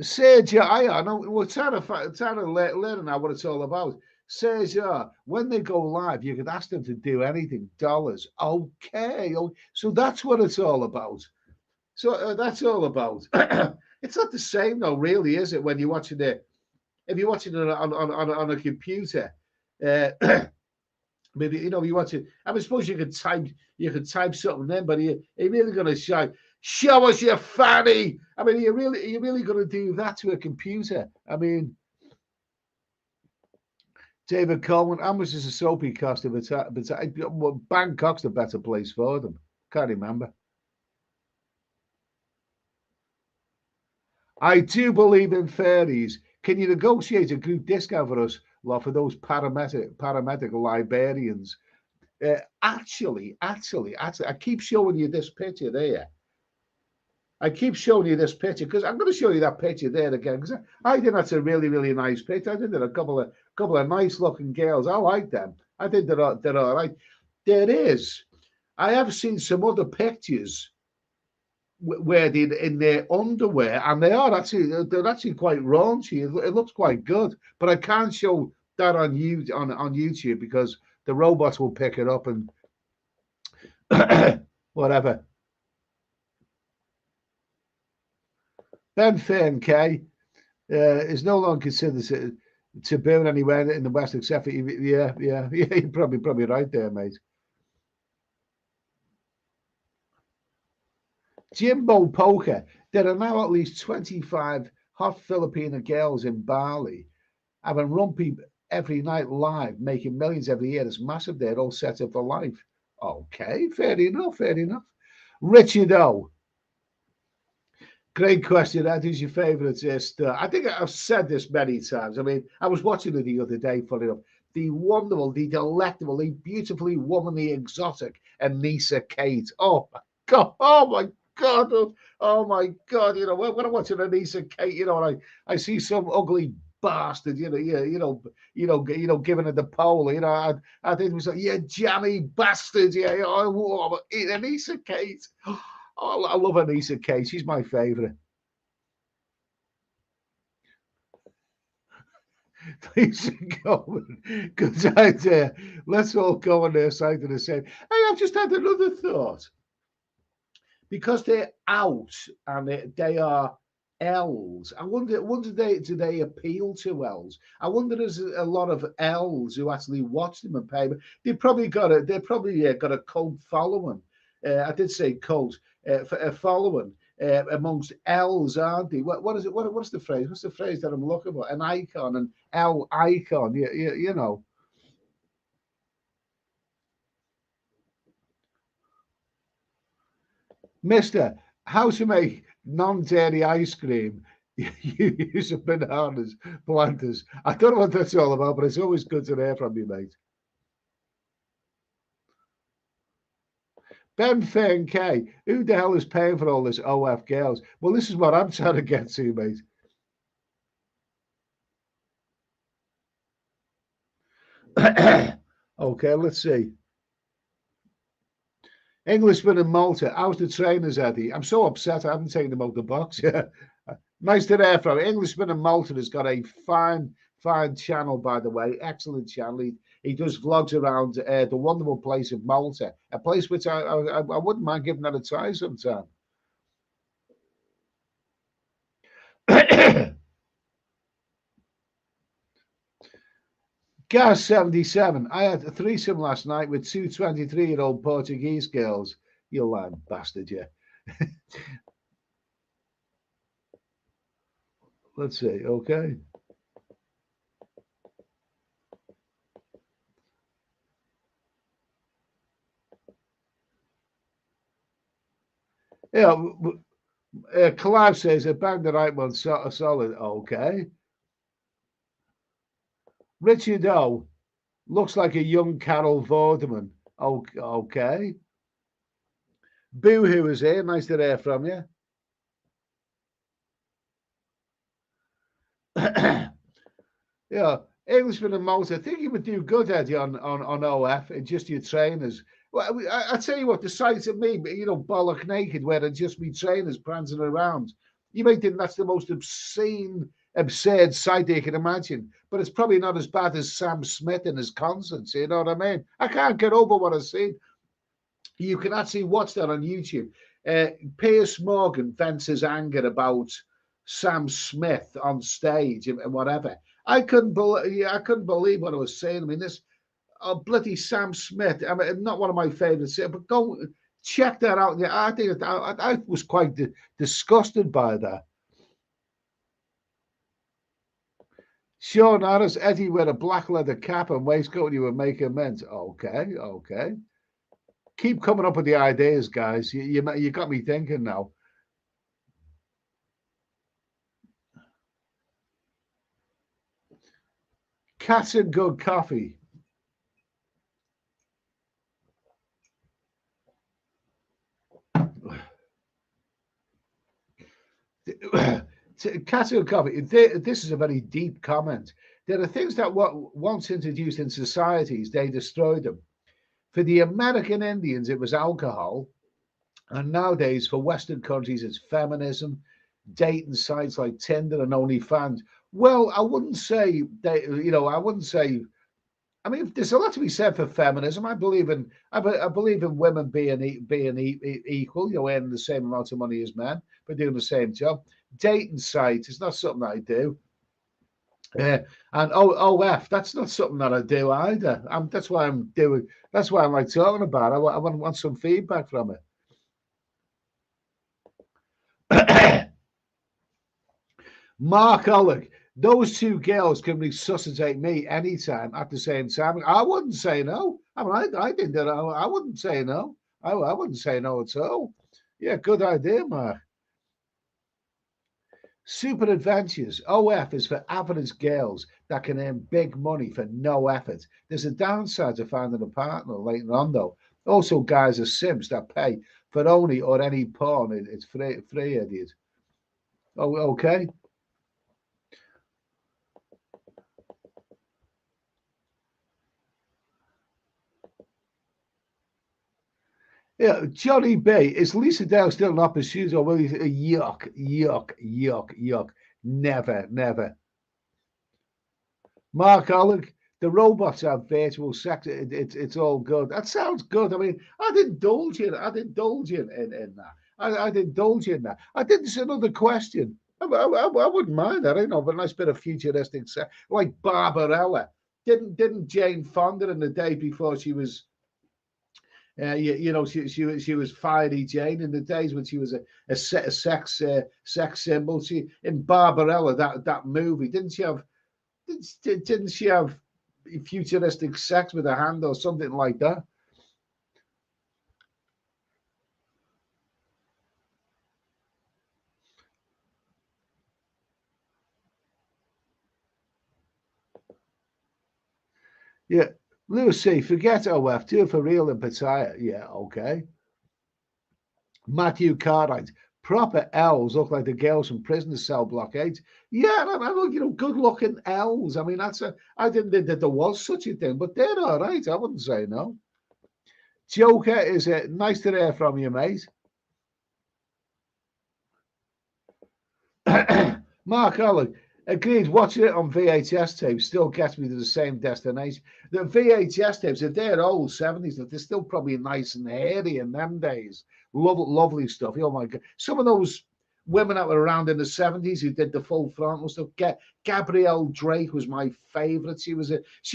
Sergio, I know we're trying to learn now what it's all about. Sergio, when they go live, you could ask them to do anything. Dollars, okay. Oh, so that's what it's all about. So that's all about. It's not the same, though, really, is it? When you're watching it, if you're watching it on a computer, uh, maybe you watch it. I mean, suppose you could type something in, but are you really going to show us your fanny? I mean, are you really going to do that to a computer? I mean, David Coleman, how much does a soapy cost? If Bangkok's the better place for them. Can't remember. I do believe in fairies. Can you negotiate a group discount for us, lot, for those paramedic librarians? Actually, I keep showing you this picture there. I keep showing you this picture because I'm going to show you that picture there again because I think that's a really, really nice picture. I think there are a couple of nice looking girls. I like them. I think they're all right. There is. I have seen some other pictures where they're in their underwear, and they're actually quite raunchy. It looks quite good, but I can't show that on YouTube because the robots will pick it up and whatever. Ben Fern K is no longer considered taboo anywhere in the West except for yeah. You're probably right there, mate. Jimbo Poker. There are now at least 25 hot Filipino girls in Bali having rumpy every night live, making millions every year. It's massive. They're all set up for life. Okay, fair enough, fair enough. Richard O. Great question. That is your favourite star. I think I've said this many times. I mean, I was watching it the other day, funny enough. The wonderful, the delectable, the beautifully womanly, exotic Anissa Kate. Oh my God. Oh my God. Oh my God. You know, when I'm watching Anissa Kate, you know, and I see some ugly bastard, giving it the pole, I think it was like, yeah, jammy bastard, yeah, Anissa Kate. Oh, I love Anissa Kate. She's my favourite. Please go. Good idea. Let's all go on their side of the same. Hey, I've just had another thought. Because they're out and they are L's. I wonder do they appeal to L's? I wonder there's a lot of L's who actually watch them and pay. But they probably got a cult following. I did say cult following amongst L's, aren't they? What is it? What's the phrase? What's the phrase that I'm looking for? An icon, an L icon. You know, Mister. How to make non-dairy ice cream? You use a bananas planters. I don't know what that's all about, but it's always good to hear from you, mate. Ben Fern K. Who the hell is paying for all this OF girls? Well, this is what I'm trying to get to, mate. Okay, let's see. Englishman in Malta. How's the trainers, Eddie? I'm so upset I haven't taken them out the box. Yeah. Nice to hear from Englishman in Malta has got a fine channel, by the way. Excellent channel. He does vlogs around the wonderful place of Malta, a place which I wouldn't mind giving that a try sometime. Gas 77. I had a threesome last night with two 23-year-old Portuguese girls. You lying bastard, yeah. Let's see. Okay. Yeah. Clive says, I banged the right one solid. Okay. Richard O. Looks like a young Carol Vorderman. Okay. Boohoo is here. Nice to hear from you. Yeah, Englishman and Malta. I think you would do good, Eddie, on OF and just your trainers. Well, I tell you what, the sight of me, bollock naked, where it just me trainers prancing around. You may think that's the most obscene, absurd sight you can imagine, but it's probably not as bad as Sam Smith in his concerts. You know what I mean? I can't get over what I've seen. You can actually watch that on YouTube. Piers Morgan vents his anger about Sam Smith on stage and whatever. I couldn't believe what I was saying. I mean, this bloody Sam Smith. I mean, not one of my favorites, but go check that out. Yeah, I think I was quite disgusted by that. Sean Harris, Eddie wear a black leather cap and waistcoat, you would make amends. Okay. Keep coming up with the ideas, guys. You got me thinking now. Cats and good coffee. Cats and coffee. This is a very deep comment. There are things that once introduced in societies, they destroyed them. For the American Indians, it was alcohol. And nowadays, for Western countries, it's feminism, dating sites like Tinder and OnlyFans. Well, I wouldn't say I wouldn't say. I mean, there's a lot to be said for feminism. I believe in women being equal. Earning the same amount of money as men, but doing the same job. Dating sites is not something I do. And OF, that's not something that I do either. That's why I'm doing. That's why I'm like talking about. I want some feedback from it. Mark Oleg, those two girls can resuscitate me anytime at the same time. I wouldn't say no. I mean, I think that I wouldn't say no. I wouldn't say no at all. Yeah, good idea, Mark. Super Adventures. OF is for average girls that can earn big money for no effort. There's a downside to finding a partner later on, though. Also, guys are simps that pay for only or any porn. It's free, idiot. Oh, okay. Yeah, Johnny B. Is Lisa Dale still not pursued, or will he? Yuck, yuck, yuck, yuck. Never, never. Mark Oleg, the robots have virtual sex. It's all good. That sounds good. I mean, I'd indulge in. In that. I'd indulge in that. I did this another question. I wouldn't mind that. I know, but a nice bit of futuristic sex, like Barbarella. Didn't Jane Fonda in the day before she was she was Fiery Jane in the days when she was a sex symbol. She in Barbarella, that movie, didn't she have futuristic sex with a hand or something like that? Yeah, Lucy, forget OF, do it for real in Pattaya. Yeah, okay. Matthew Cartwright, proper L's look like the girls from Prisoner Cell Block 8. Yeah, I mean, good looking L's. I mean, I didn't think that there was such a thing, but they're all right. I wouldn't say no. Joker, is it nice to hear from you, mate? Mark Allen, agreed. Watching it on VHS tapes still gets me to the same destination. The VHS tapes, if they're old 70s, they're still probably nice and hairy in them days. Lovely stuff. Oh my God. Some of those women that were around in the 70s who did the full frontal stuff. Gabrielle Drake was my favorite. She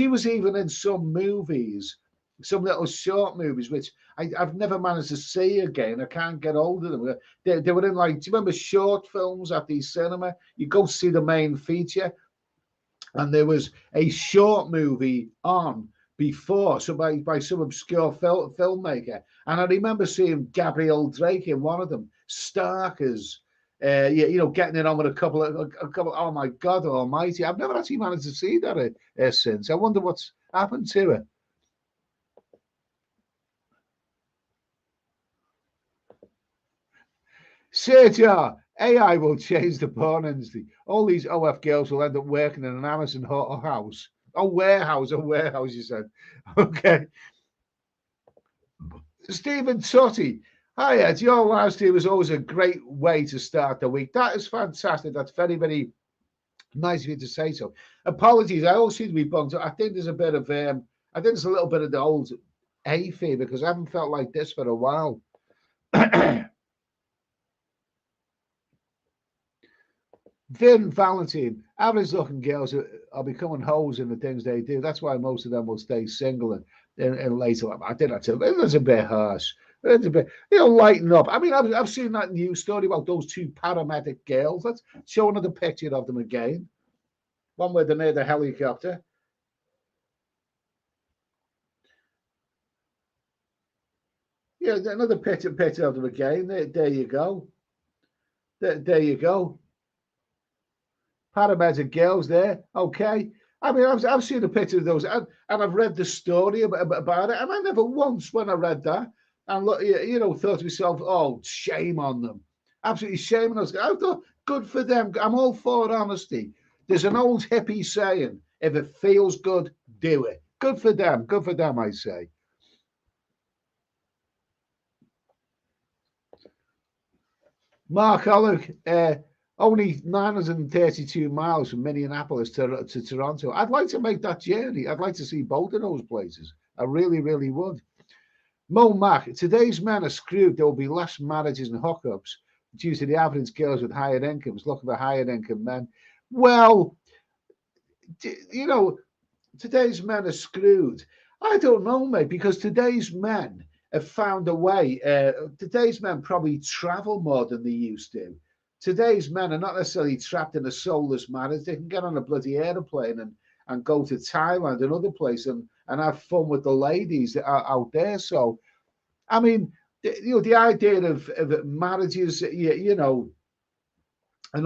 was even in some movies, some little short movies, which I've never managed to see again. I can't get hold of them. They were in, like, do you remember short films at the cinema? You go see the main feature, and there was a short movie on before, so by some obscure filmmaker. And I remember seeing Gabrielle Drake in one of them, stark as, getting it on with a couple. Oh my God Almighty! I've never actually managed to see that since. I wonder what's happened to it. Sergio, AI will change the porn industry. All these OF girls will end up working in an Amazon house. A warehouse, you said. Okay. Stephen Tutty. Hi, Ed. Your live stream was always a great way to start the week. That is fantastic. That's very, very nice of you to say so. Apologies. I all seem to be bumped. I think there's a bit of, I think there's a little bit of the old hay fever because I haven't felt like this for a while. Vin Valentine, average looking girls are becoming hoes in the things they do. That's why most of them will stay single and later life. I think that's a bit harsh. It's a bit, lighten up. I mean, I've seen that news story about those two paramedic girls. Let's show another picture of them again. One where they're near the helicopter. Yeah, another picture of them again. There you go. There you go. Paramedic girls there. Okay. I mean, I've seen a picture of those, and I've read the story about it, and I never once, when I read that, and look, thought to myself, oh, shame on them, absolutely shame on us. I thought, good for them. I'm all for honesty. There's an old hippie saying, if it feels good, do it. Good for them. Good for them, I say. Mark Ollick, only 932 miles from Minneapolis to Toronto. I'd like to make that journey. I'd like to see both of those places. I really, really would. Mo Mac, today's men are screwed. There will be less marriages and hookups due to the average girls with higher incomes looking for higher income men. Well, today's men are screwed. I don't know, mate, because today's men have found a way. Today's men probably travel more than they used to. Today's men are not necessarily trapped in a soulless marriage. They can get on a bloody aeroplane and go to Thailand and other places and have fun with the ladies out there. So, I mean, the idea of marriages, and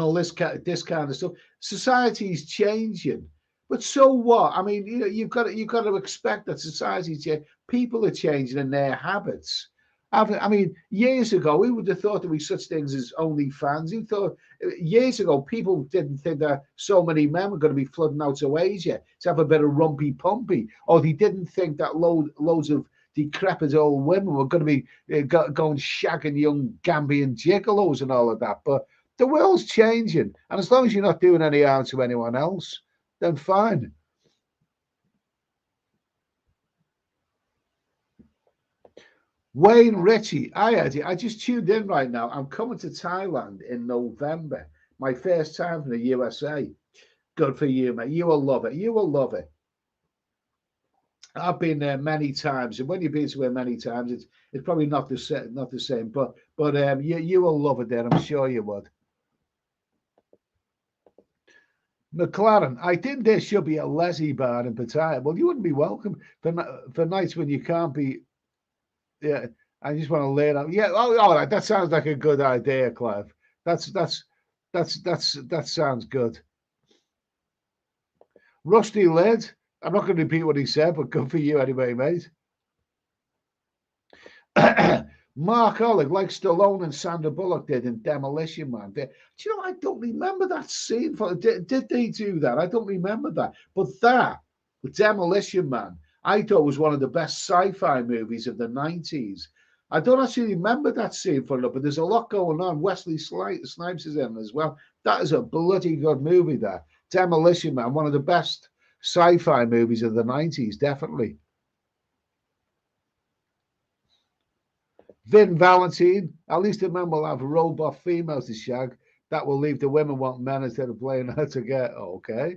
all this kind of stuff. Society's changing, but so what? I mean, you've got to expect that society's changing. People are changing in their habits. I mean, years ago, we would have thought there was such things as OnlyFans. You thought years ago, people didn't think that so many men were going to be flooding out to Asia to have a bit of rumpy pumpy, or they didn't think that loads of decrepit old women were going to be going shagging young Gambian gigolos and all of that. But the world's changing, and as long as you're not doing any harm to anyone else, then fine. Wayne Ritchie, hi Eddie. I just tuned in right now. I'm coming to Thailand in November. My first time from the USA. Good for you, mate. You will love it. You will love it. I've been there many times, and when you've been somewhere many times, it's probably not the same, but you will love it there. I'm sure you would. McLaren, I think there should be a Leslie bar in Pattaya. Well, you wouldn't be welcome for nights when you can't be. Yeah, I just want to lay it out. Yeah, oh, all right. That sounds like a good idea, Clive. That sounds good. Rusty Lid. I'm not going to repeat what he said, but good for you anyway, mate. Mark Oleg, like Stallone and Sandra Bullock did in Demolition Man. Do you know, I don't remember that scene. Did they do that? I don't remember that. But that, Demolition Man, I thought was one of the best sci-fi movies of the 90s. I don't actually remember that scene for enough, but there's a lot going on. Wesley Snipes is in as well. That is a bloody good movie, that. Demolition Man, one of the best sci-fi movies of the 90s, definitely. Vin Valentine, at least the men will have robot females to shag. That will leave the women want men instead of playing how to get. Okay.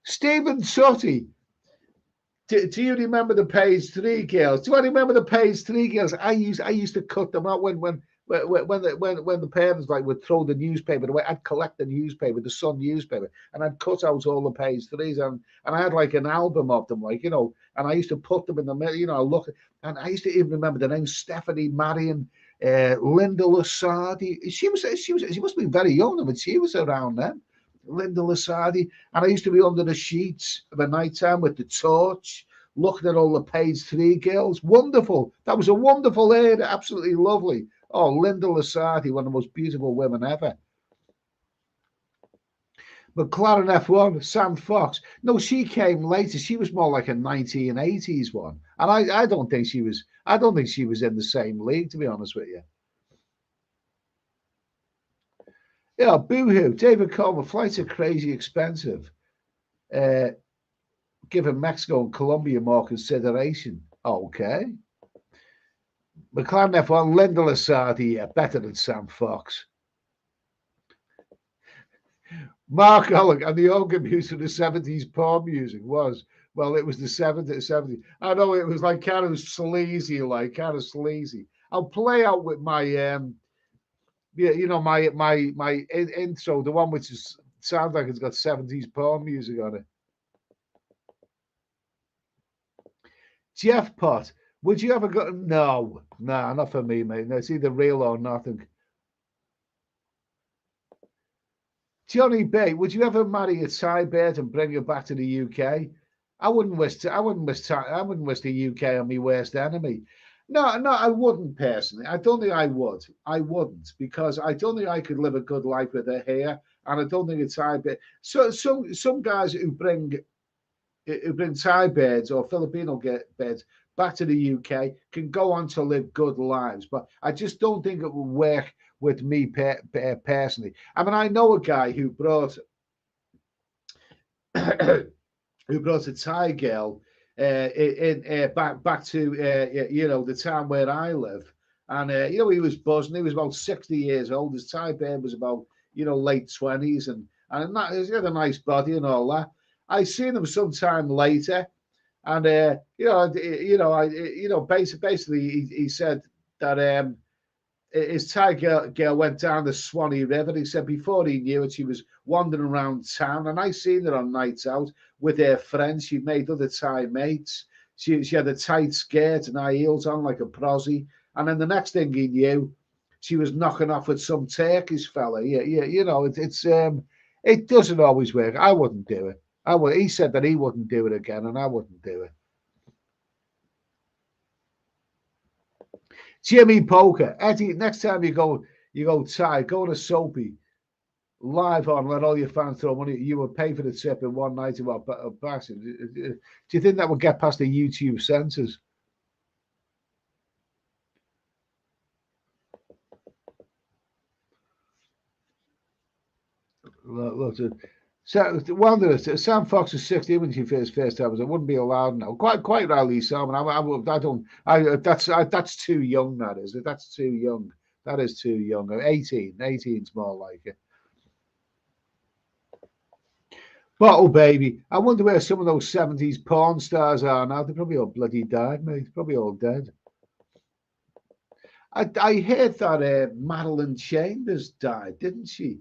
Stephen Sutty, do you remember the page three girls? Do I remember the page three girls? I used to cut them out when the parents like would throw the newspaper away. I'd collect the newspaper, the Sun newspaper, and I'd cut out all the page threes, and I had like an album of them, like and I used to put them in the middle, I look, and I used to even remember the name Stephanie Marion, Linda Lusardi. She must be very young, but she was around then. Linda Lusardi, and I used to be under the sheets of a night time with the torch, looking at all the page three girls. Wonderful. That was a wonderful era. Absolutely lovely. Oh, Linda Lusardi, one of the most beautiful women ever. McLaren F1, Sam Fox. No, she came later. She was more like a 1980s one. And I don't think she was in the same league, to be honest with you. Yeah, boohoo. David Coleman, flights are crazy expensive. Given Mexico and Colombia more consideration. Okay. McLaren F1, Linda Lusardi, yeah, better than Sam Fox. Mark Ollick, and the organ music of the 70s porn music was, well, it was the 70s. I know it was like kind of sleazy. I'll play out with my my intro, the one which sounds like it's got 70s porn music on it. Jeff Pot, would you ever go? No, nah, not for me, mate. No, it's either real or nothing. Johnny B, would you ever marry a Thai bird and bring her back to the UK? I wouldn't wish to, I wouldn't wish the UK on my worst enemy. No, no, I wouldn't personally. I don't think I would. I wouldn't because I don't think I could live a good life with her here, and I don't think a Thai bird. So some guys who bring Thai birds or Filipino birds back to the UK can go on to live good lives, but I just don't think it will work with me personally. I mean, I know a guy who brought who brought a Thai girl back to the town where I live, and he was buzzing. He was about 60 years old. His Thai babe was about late 20s, and he had a nice body and all that. I seen him sometime later, and basically he said that his Thai girl went down the Swanee River. He said before he knew it, she was wandering around town, and I seen her on nights out with her friends. She made other Thai mates. She had a tight skirt and high heels on like a prosy, and then the next thing he knew, she was knocking off with some Turkish fella. It doesn't always work. I wouldn't do it. He said that he wouldn't do it again, and I wouldn't do it. Jimmy Poker, Eddie. Next time you go Thai, go to Soapy live on. Let all your fans throw money. You will pay for the trip in one night. About bashing. Do you think that would get past the YouTube censors? Look, Sam Fox was 16 when she first time. It wouldn't be allowed now. Quite rightly so. That's too young. That is. That's too young. That is too young. 18. 18's more like it. Bottle baby. I wonder where some of those 70s porn stars are now. They're probably all bloody died, mate. They're probably all dead. I heard that Madeline Chambers died, didn't she?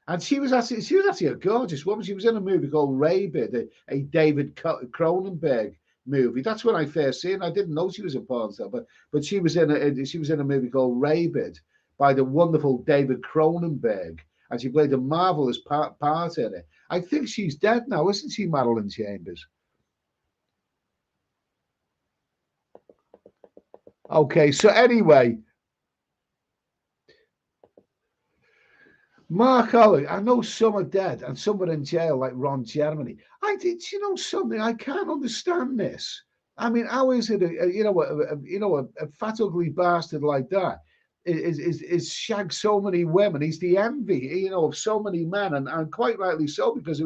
And she was actually a gorgeous woman. She was in a movie called Rabid, a David Cronenberg movie. That's when I first seen her. I didn't know she was a porn star, but she was in a movie called Rabid by the wonderful David Cronenberg, and she played a marvelous part in it. I think she's dead now, isn't she, Madeline Chambers? Okay, so anyway, Mark Ollie, I know some are dead and some are in jail, like Ron Jeremy. You know something? I can't understand this. I mean, how is it, a fat ugly bastard like that is shagged so many women? He's the envy, of so many men, and quite rightly so, because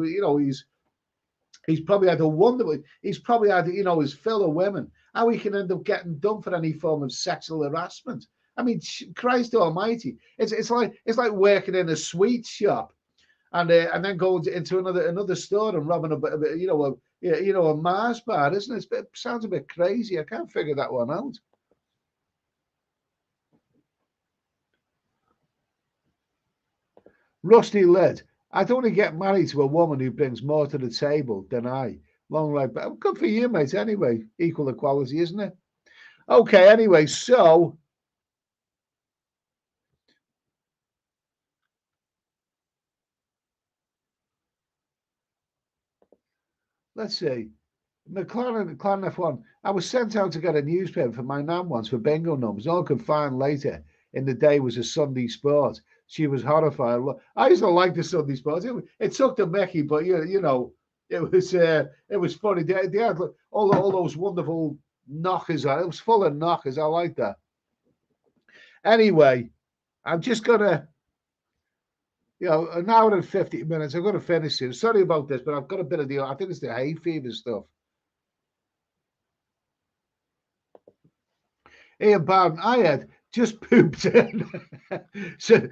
he's probably had he's probably had his fill of women. How he can end up getting done for any form of sexual harassment? I mean, Christ Almighty! It's like working in a sweet shop, and then going into another store and robbing a Mars bar, isn't it? It sounds a bit crazy. I can't figure that one out. Rusty Lid. I'd only get married to a woman who brings more to the table than I. Long life. Good for you, mate. Anyway, equal equality, isn't it? Okay. Anyway, so let's see. McLaren F1. I was sent out to get a newspaper for my nan once for bingo numbers. All I could find later in the day was a Sunday Sport. She was horrified. I used to like the Sunday Sport. It took the Mickey, but it was funny. They had all those wonderful knockers on. It was full of knockers. I like that. Anyway, I'm just gonna an hour and 50 minutes. I'm going to finish soon. Sorry about this, but I've got a bit of I think it's the hay fever stuff. Ian Bowden, I had just pooped in. So,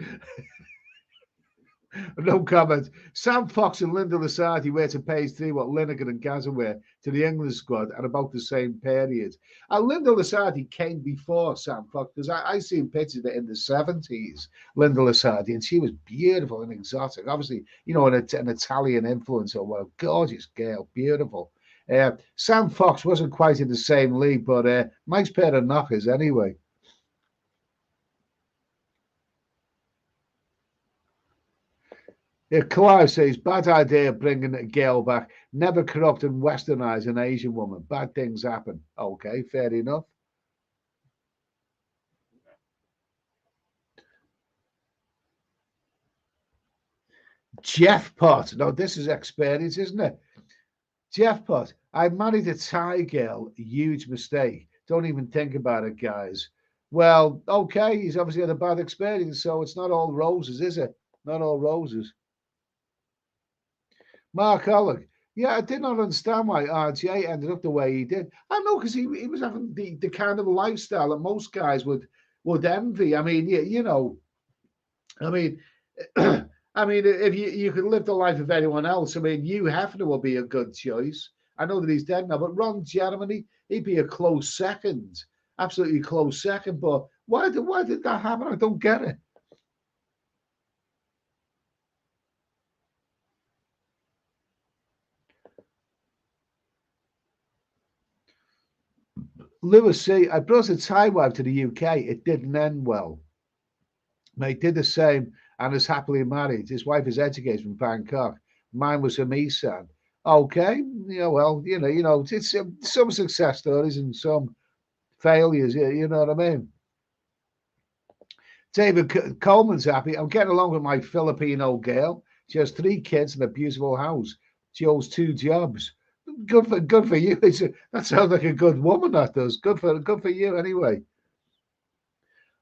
no comment. Sam Fox and Linda Lusardi were to page 3 what Lineker and Gaza were to the England squad at about the same period. And Linda Lusardi came before Sam Fox, because I seen pictures of it in the 70s, Linda Lusardi, and she was beautiful and exotic. Obviously, an Italian influence or what, a gorgeous girl, beautiful. Sam Fox wasn't quite in the same league, but nice pair of knockers anyway. Yeah, Clive says, bad idea bringing a girl back. Never corrupt and westernise an Asian woman. Bad things happen. Okay, fair enough. Jeff Pot. No, this is experience, isn't it? Jeff Pot. I married a Thai girl. Huge mistake. Don't even think about it, guys. Well, okay, he's obviously had a bad experience, so it's not all roses, is it? Not all roses. Mark Alec. Yeah, I did not understand why RJ ended up the way he did. I know because he was having the kind of lifestyle that most guys would envy. I mean, you know, I mean, I mean, if you could live the life of anyone else, I mean, Hugh Hefner would be a good choice. I know that he's dead now, but Ron Jeremy, he'd be a close second, absolutely close second. But why did that happen? I don't get it. Lewis C. I brought a Thai wife to the UK. It didn't end well. Mate did the same and is happily married. His wife is educated from Bangkok. Mine was from Isan. Okay, yeah, well, it's some success stories and some failures. You know what I mean? David Coleman's happy. I'm getting along with my Filipino girl. She has 3 kids and a beautiful house. She owns 2 jobs. Good for you. That sounds like a good woman. That does. Good for you anyway.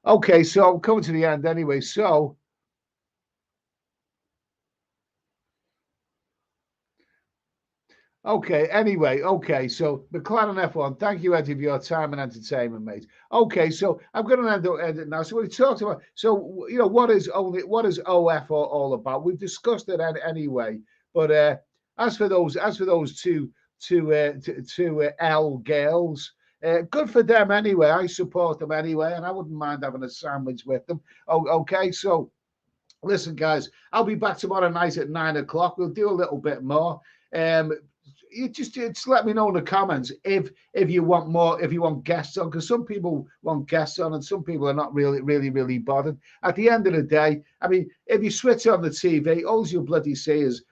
Okay, so I'm coming to the end anyway. So okay, anyway, okay, so McLaren F1, thank you, Eddie, for your time and entertainment, mate. Okay, so I'm going to end it now. So we talked about, so what is OF all about? We've discussed it anyway, but as for those two L girls, good for them anyway. I support them anyway, and I wouldn't mind having a sandwich with them. Oh, okay, so listen, guys, I'll be back tomorrow night at 9 o'clock. We'll do a little bit more. Um, you just let me know in the comments if you want more, if you want guests on, because some people want guests on and some people are not really bothered. At the end of the day, I mean, if you switch on the TV, all you'll bloody see is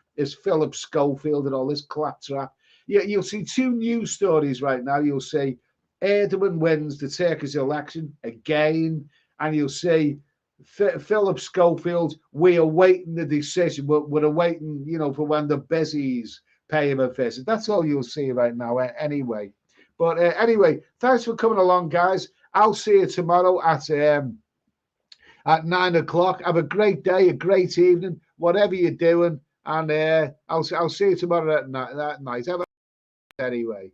Philip Schofield and all this claptrap. You'll see 2 news stories right now. You'll see Erdogan wins the Turkish election again, and you'll see Philip Schofield. We are waiting the decision. We're awaiting, for when the busies pay him a visit. That's all you'll see right now, anyway. But anyway, thanks for coming along, guys. I'll see you tomorrow at 9 o'clock. Have a great day, a great evening, whatever you're doing, and I'll see you tomorrow at night. Have a anyway.